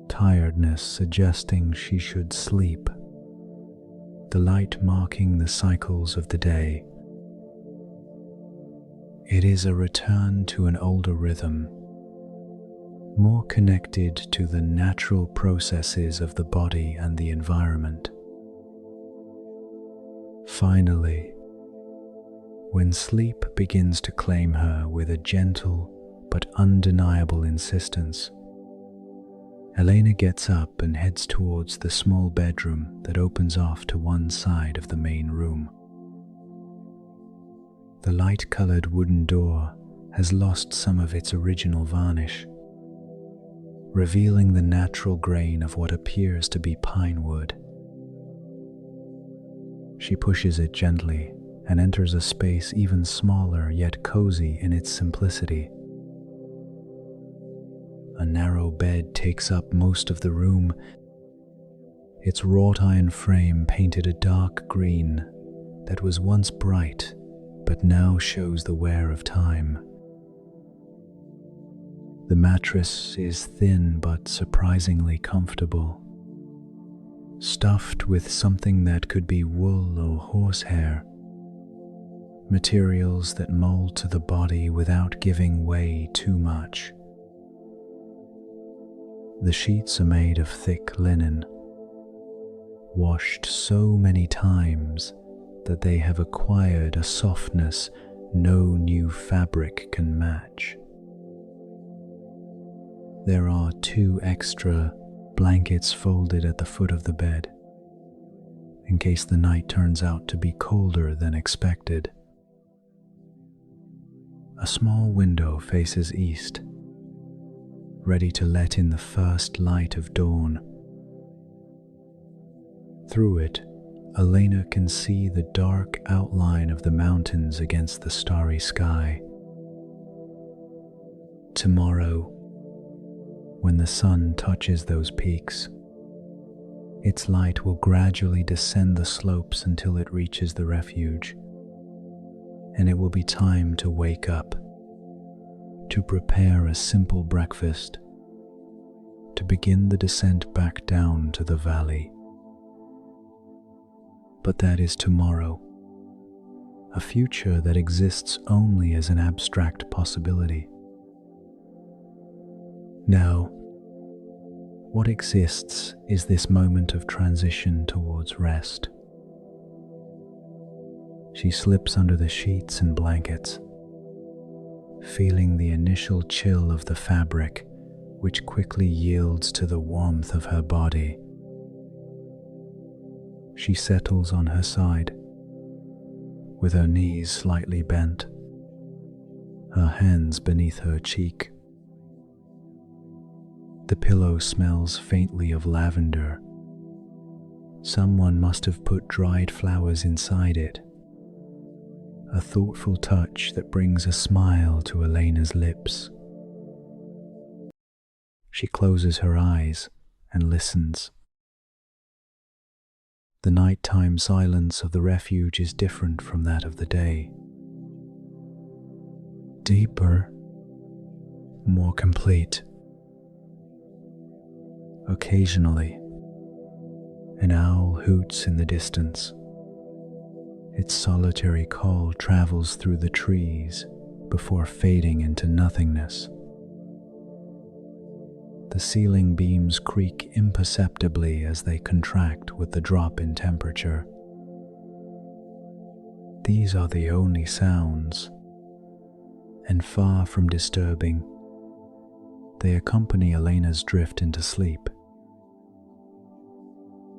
Speaker 2: tiredness suggesting she should sleep, the light marking the cycles of the day. It is a return to an older rhythm, more connected to the natural processes of the body and the environment. Finally, when sleep begins to claim her with a gentle but undeniable insistence, Elena gets up and heads towards the small bedroom that opens off to one side of the main room. The light-colored wooden door has lost some of its original varnish, revealing the natural grain of what appears to be pine wood. She pushes it gently and enters a space even smaller yet cozy in its simplicity. A narrow bed takes up most of the room, its wrought iron frame painted a dark green that was once bright but now shows the wear of time. The mattress is thin but surprisingly comfortable, stuffed with something that could be wool or horsehair, materials that mold to the body without giving way too much. The sheets are made of thick linen, washed so many times that they have acquired a softness no new fabric can match. There are 2 extra blankets folded at the foot of the bed, in case the night turns out to be colder than expected. A small window faces east, ready to let in the first light of dawn. Through it, Elena can see the dark outline of the mountains against the starry sky. Tomorrow, when the sun touches those peaks, its light will gradually descend the slopes until it reaches the refuge, and it will be time to wake up, to prepare a simple breakfast, to begin the descent back down to the valley. But that is tomorrow, a future that exists only as an abstract possibility. Now, what exists is this moment of transition towards rest. She slips under the sheets and blankets, feeling the initial chill of the fabric, which quickly yields to the warmth of her body. She settles on her side, with her knees slightly bent, her hands beneath her cheek. The pillow smells faintly of lavender. Someone must have put dried flowers inside it. A thoughtful touch that brings a smile to Elena's lips. She closes her eyes and listens. The nighttime silence of the refuge is different from that of the day. deeper, more complete. Occasionally, an owl hoots in the distance. Its solitary call travels through the trees before fading into nothingness. The ceiling beams creak imperceptibly as they contract with the drop in temperature. These are the only sounds, and far from disturbing, they accompany Elena's drift into sleep.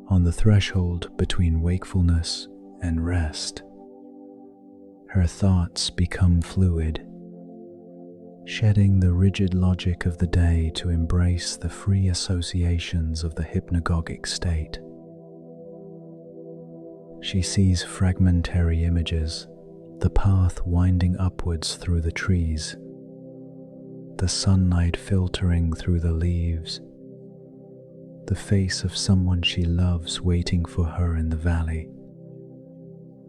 Speaker 2: On the threshold between wakefulness and rest, her thoughts become fluid, shedding the rigid logic of the day to embrace the free associations of the hypnagogic state. She sees fragmentary images, the path winding upwards through the trees, the sunlight filtering through the leaves, the face of someone she loves waiting for her in the valley,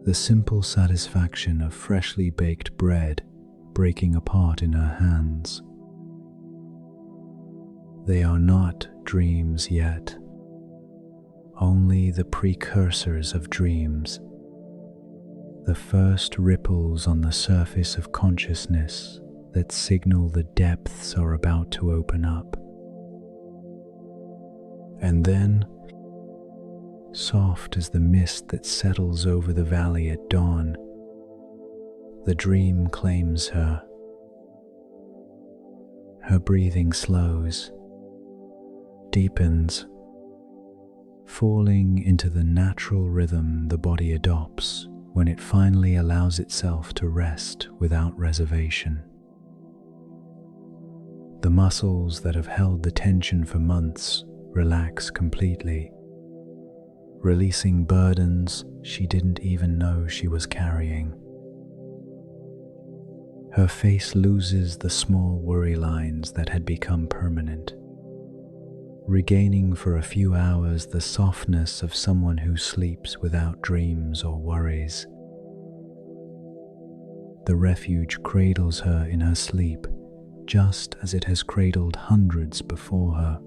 Speaker 2: the simple satisfaction of freshly baked bread breaking apart in her hands. They are not dreams yet, only the precursors of dreams, the first ripples on the surface of consciousness that signal the depths are about to open up. And then, soft as the mist that settles over the valley at dawn, the dream claims her. Her breathing slows, deepens, falling into the natural rhythm the body adopts when it finally allows itself to rest without reservation. The muscles that have held the tension for months relax completely, releasing burdens she didn't even know she was carrying. Her face loses the small worry lines that had become permanent, regaining for a few hours the softness of someone who sleeps without dreams or worries. The refuge cradles her in her sleep, just as it has cradled hundreds before her.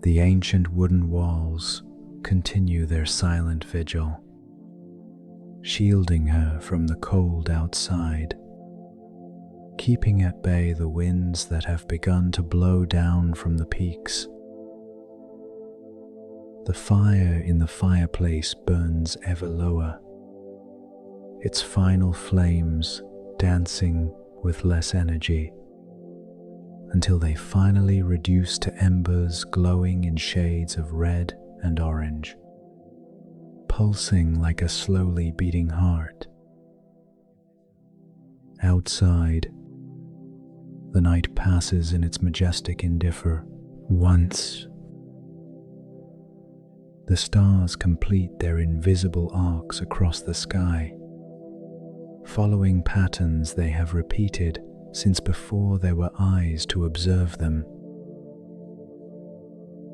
Speaker 2: The ancient wooden walls continue their silent vigil, shielding her from the cold outside, keeping at bay the winds that have begun to blow down from the peaks. The fire in the fireplace burns ever lower, its final flames dancing with less energy, until they finally reduce to embers glowing in shades of red and orange, pulsing like a slowly beating heart. Outside, the night passes in its majestic indifference. Once, the stars complete their invisible arcs across the sky, following patterns they have repeated since before there were eyes to observe them.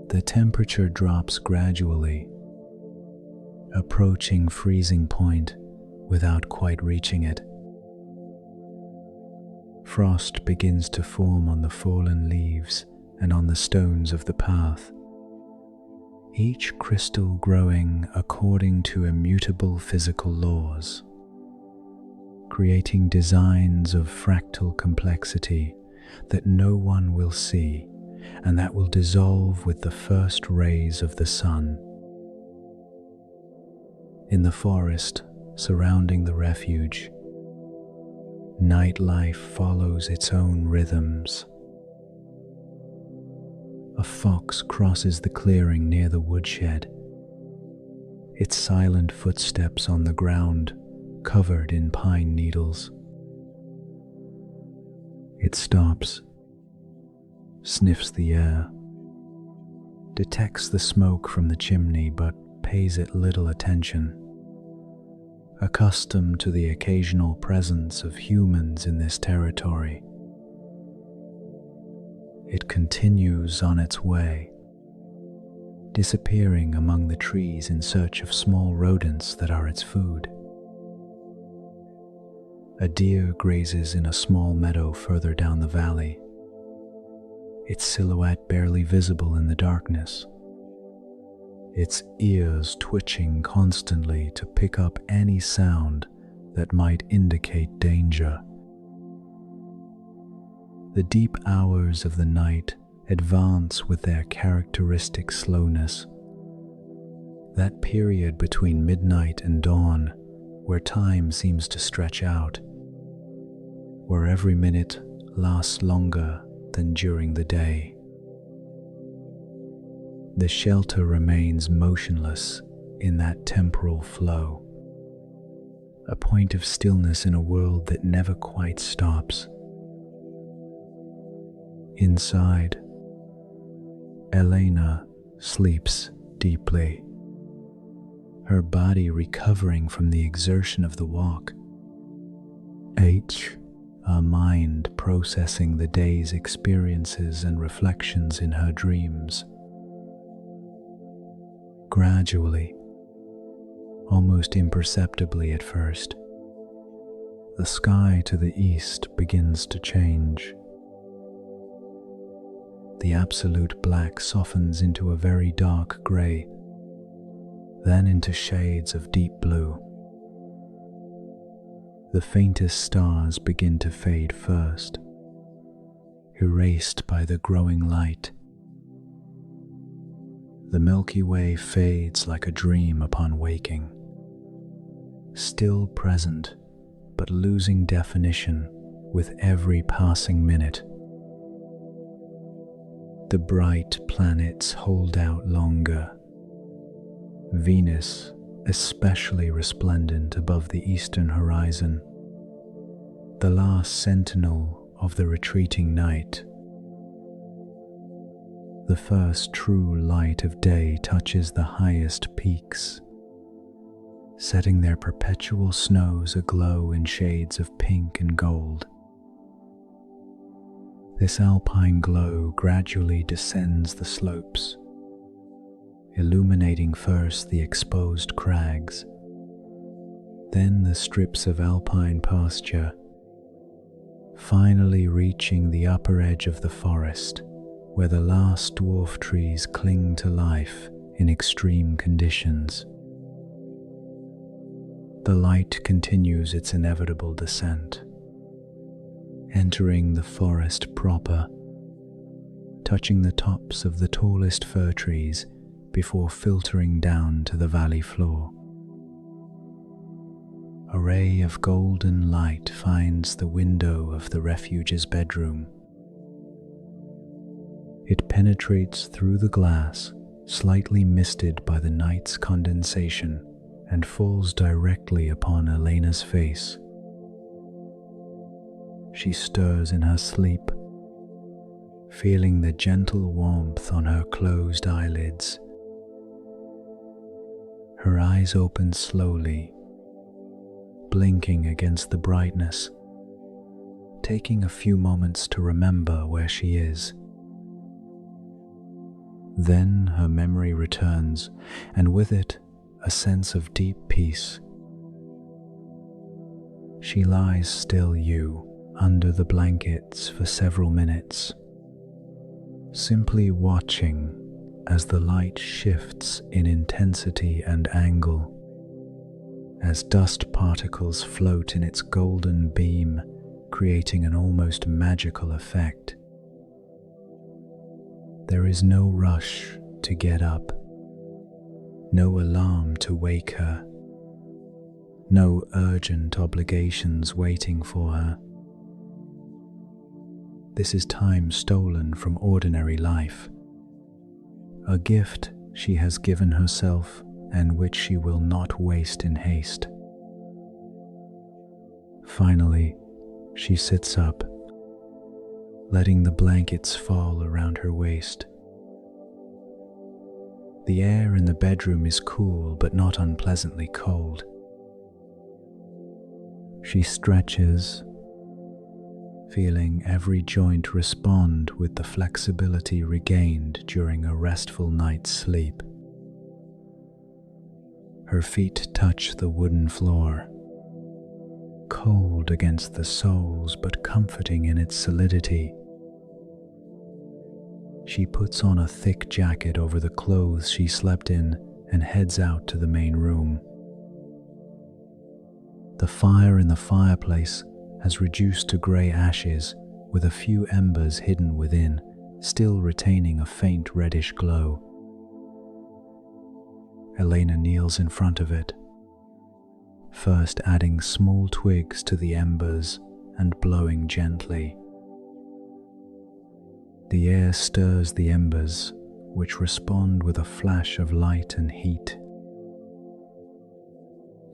Speaker 2: The temperature drops gradually, approaching freezing point without quite reaching it. Frost begins to form on the fallen leaves and on the stones of the path, each crystal growing according to immutable physical laws, creating designs of fractal complexity that no one will see and that will dissolve with the first rays of the sun. In the forest surrounding the refuge, nightlife follows its own rhythms. A fox crosses the clearing near the woodshed, its silent footsteps on the ground covered in pine needles. It stops, sniffs the air, detects the smoke from the chimney but pays it little attention. Accustomed to the occasional presence of humans in this territory, it continues on its way, disappearing among the trees in search of small rodents that are its food. A deer grazes in a small meadow further down the valley, its silhouette barely visible in the darkness, its ears twitching constantly to pick up any sound that might indicate danger. The deep hours of the night advance with their characteristic slowness. That period between midnight and dawn, where time seems to stretch out, where every minute lasts longer than during the day. The shelter remains motionless in that temporal flow, a point of stillness in a world that never quite stops. Inside, Elena sleeps deeply, her body recovering from the exertion of the walk. Her mind processing the day's experiences and reflections in her dreams. Gradually, almost imperceptibly at first, the sky to the east begins to change. The absolute black softens into a very dark grey, then into shades of deep blue. The faintest stars begin to fade first, erased by the growing light. The Milky Way fades like a dream upon waking, still present but losing definition with every passing minute. The bright planets hold out longer, Venus especially resplendent above the eastern horizon, the last sentinel of the retreating night. The first true light of day touches the highest peaks, setting their perpetual snows aglow in shades of pink and gold. This alpine glow gradually descends the slopes, illuminating first the exposed crags, then the strips of alpine pasture, finally reaching the upper edge of the forest, where the last dwarf trees cling to life in extreme conditions. The light continues its inevitable descent, entering the forest proper, touching the tops of the tallest fir trees before filtering down to the valley floor. A ray of golden light finds the window of the refuge's bedroom. It penetrates through the glass, slightly misted by the night's condensation, and falls directly upon Elena's face. She stirs in her sleep, feeling the gentle warmth on her closed eyelids. Her eyes open slowly, blinking against the brightness, taking a few moments to remember where she is. Then her memory returns, and with it, a sense of deep peace. She lies still under the blankets for several minutes, simply watching as the light shifts in intensity and angle, as dust particles float in its golden beam, creating an almost magical effect. There is no rush to get up, no alarm to wake her, no urgent obligations waiting for her. This is time stolen from ordinary life, a gift she has given herself and which she will not waste in haste. Finally, she sits up, letting the blankets fall around her waist. The air in the bedroom is cool but not unpleasantly cold. She stretches, feeling every joint respond with the flexibility regained during a restful night's sleep. Her feet touch the wooden floor, cold against the soles but comforting in its solidity. She puts on a thick jacket over the clothes she slept in and heads out to the main room. The fire in the fireplace has reduced to grey ashes, with a few embers hidden within, still retaining a faint reddish glow. Elena kneels in front of it, first adding small twigs to the embers and blowing gently. The air stirs the embers, which respond with a flash of light and heat.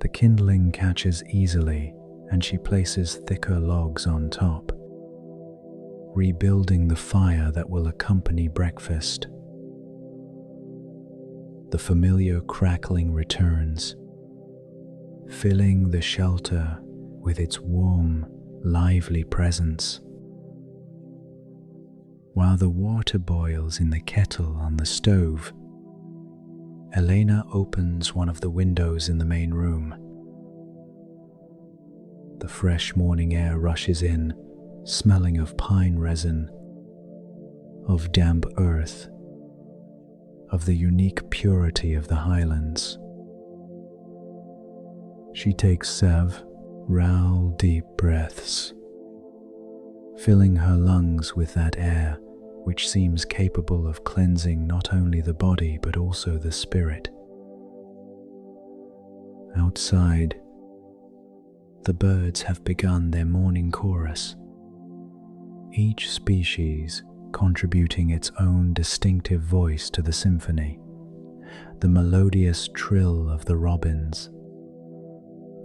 Speaker 2: The kindling catches easily, and she places thicker logs on top, rebuilding the fire that will accompany breakfast. The familiar crackling returns, filling the shelter with its warm, lively presence. While the water boils in the kettle on the stove, Elena opens one of the windows in the main room. The fresh morning air rushes in, smelling of pine resin, of damp earth, of the unique purity of the highlands. She takes several deep breaths, filling her lungs with that air which seems capable of cleansing not only the body but also the spirit. Outside, the birds have begun their morning chorus, each species contributing its own distinctive voice to the symphony. The melodious trill of the robins,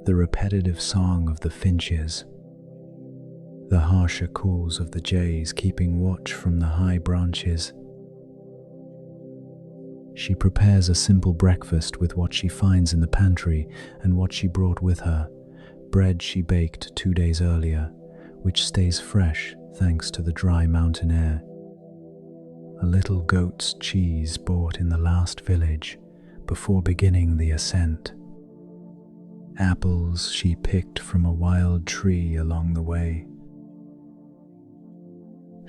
Speaker 2: the repetitive song of the finches, the harsher calls of the jays keeping watch from the high branches. She prepares a simple breakfast with what she finds in the pantry and what she brought with her, bread she baked 2 days earlier, which stays fresh thanks to the dry mountain air. A little goat's cheese bought in the last village before beginning the ascent. Apples she picked from a wild tree along the way.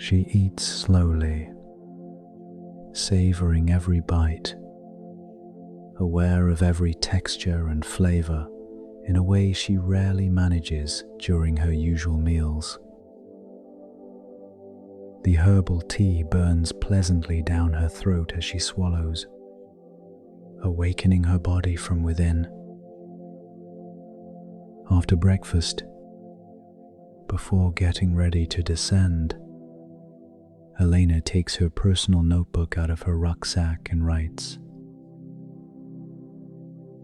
Speaker 2: She eats slowly, savoring every bite, aware of every texture and flavor in a way she rarely manages during her usual meals. The herbal tea burns pleasantly down her throat as she swallows, awakening her body from within. After breakfast, before getting ready to descend, Elena takes her personal notebook out of her rucksack and writes.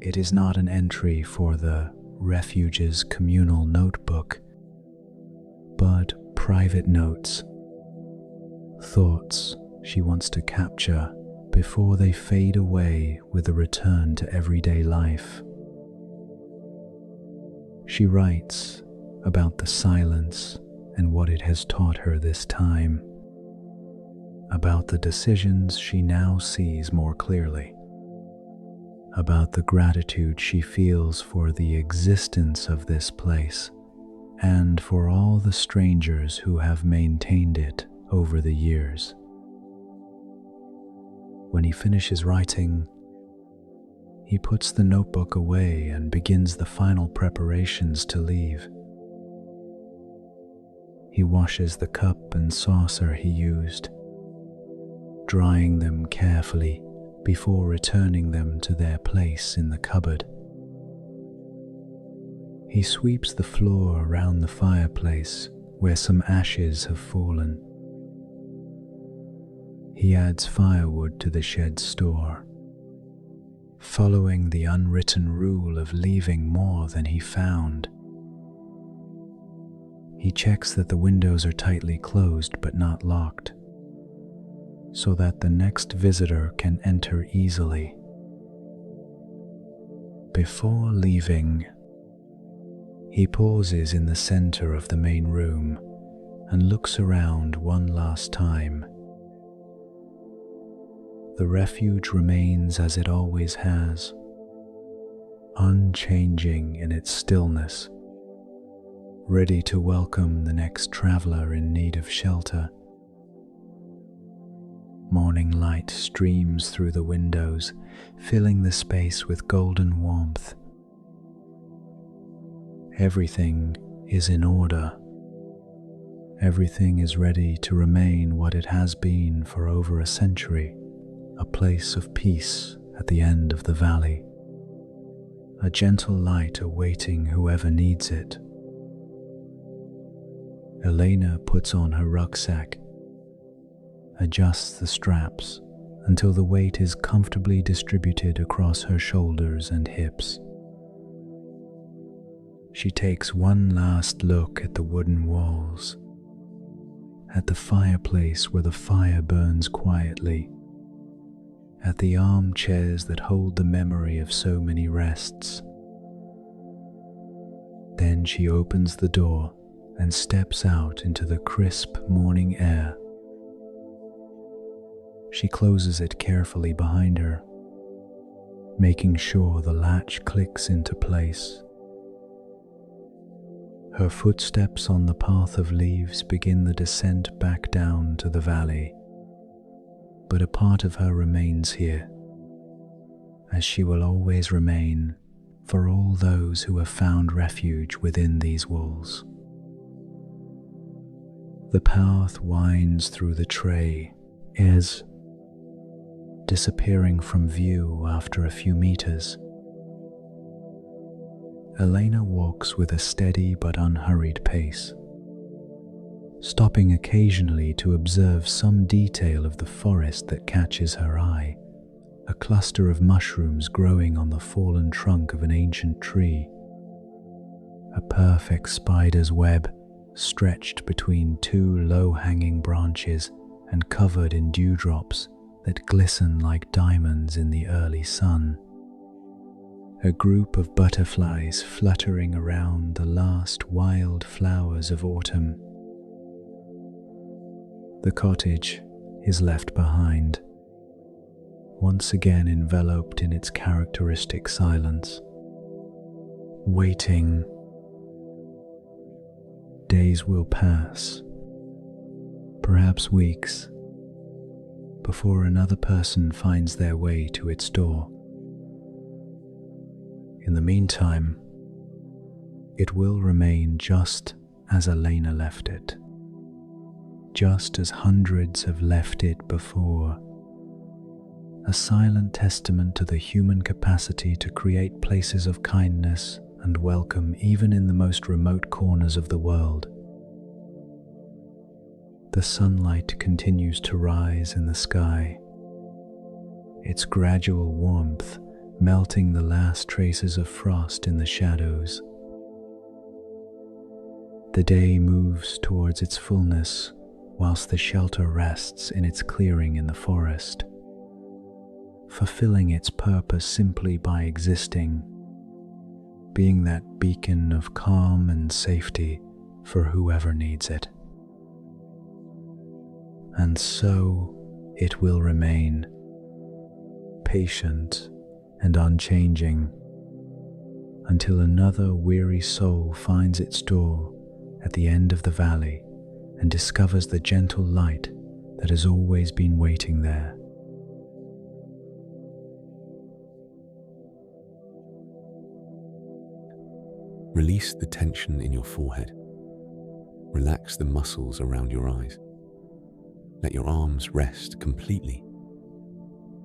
Speaker 2: It is not an entry for the Refuge's communal notebook, but private notes, thoughts she wants to capture before they fade away with a return to everyday life. She writes about the silence and what it has taught her this time, about the decisions she now sees more clearly, about the gratitude she feels for the existence of this place and for all the strangers who have maintained it over the years. When he finishes writing, he puts the notebook away and begins the final preparations to leave. He washes the cup and saucer he used, drying them carefully before returning them to their place in the cupboard. He sweeps the floor around the fireplace where some ashes have fallen. He adds firewood to the shed store, following the unwritten rule of leaving more than he found. He checks that the windows are tightly closed but not locked, so that the next visitor can enter easily. Before leaving, he pauses in the center of the main room and looks around one last time. The refuge remains as it always has, unchanging in its stillness, ready to welcome the next traveler in need of shelter. Morning light streams through the windows, filling the space with golden warmth. Everything is in order. Everything is ready to remain what it has been for over a century, a place of peace at the end of the valley, a gentle light awaiting whoever needs it. Elena puts on her rucksack, adjusts the straps until the weight is comfortably distributed across her shoulders and hips. She takes one last look at the wooden walls, at the fireplace where the fire burns quietly, at the armchairs that hold the memory of so many rests. Then she opens the door and steps out into the crisp morning air. She closes it carefully behind her, making sure the latch clicks into place. Her footsteps on the path of leaves begin the descent back down to the valley, but a part of her remains here, as she will always remain for all those who have found refuge within these walls. The path winds through the tray, disappearing from view after a few meters. Elena walks with a steady but unhurried pace, stopping occasionally to observe some detail of the forest that catches her eye, a cluster of mushrooms growing on the fallen trunk of an ancient tree, a perfect spider's web stretched between two low-hanging branches and covered in dewdrops that glisten like diamonds in the early sun. A group of butterflies fluttering around the last wild flowers of autumn. The cottage is left behind, once again enveloped in its characteristic silence, waiting. Days will pass, perhaps weeks, before another person finds their way to its door. In the meantime, it will remain just as Elena left it, just as hundreds have left it before, a silent testament to the human capacity to create places of kindness and welcome even in the most remote corners of the world. The sunlight continues to rise in the sky, its gradual warmth melting the last traces of frost in the shadows. The day moves towards its fullness, whilst the shelter rests in its clearing in the forest, fulfilling its purpose simply by existing, being that beacon of calm and safety for whoever needs it. And so it will remain, patient and unchanging, until another weary soul finds its door at the end of the valley and discovers the gentle light that has always been waiting there.
Speaker 1: Release the tension in your forehead. Relax the muscles around your eyes. Let your arms rest completely,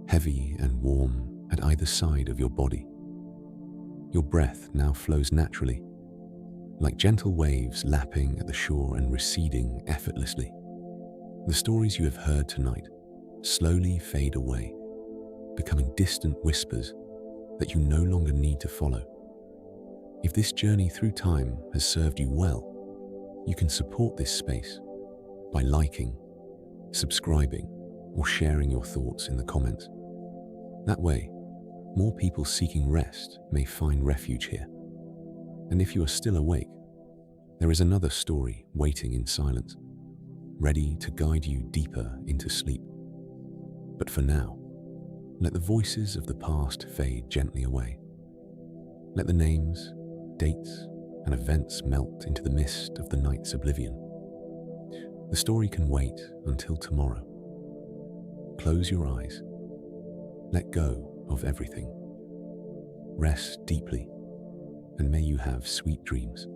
Speaker 1: heavy and warm at either side of your body. Your breath now flows naturally, like gentle waves lapping at the shore and receding effortlessly. The stories you have heard tonight slowly fade away, becoming distant whispers that you no longer need to follow. If this journey through time has served you well, you can support this space by liking, subscribing, or sharing your thoughts in the comments. That way, more people seeking rest may find refuge here. And if you are still awake, there is another story waiting in silence, ready to guide you deeper into sleep. But for now, let the voices of the past fade gently away. Let the names, dates, and events melt into the mist of the night's oblivion. The story can wait until tomorrow. Close your eyes. Let go of everything. Rest deeply, and may you have sweet dreams.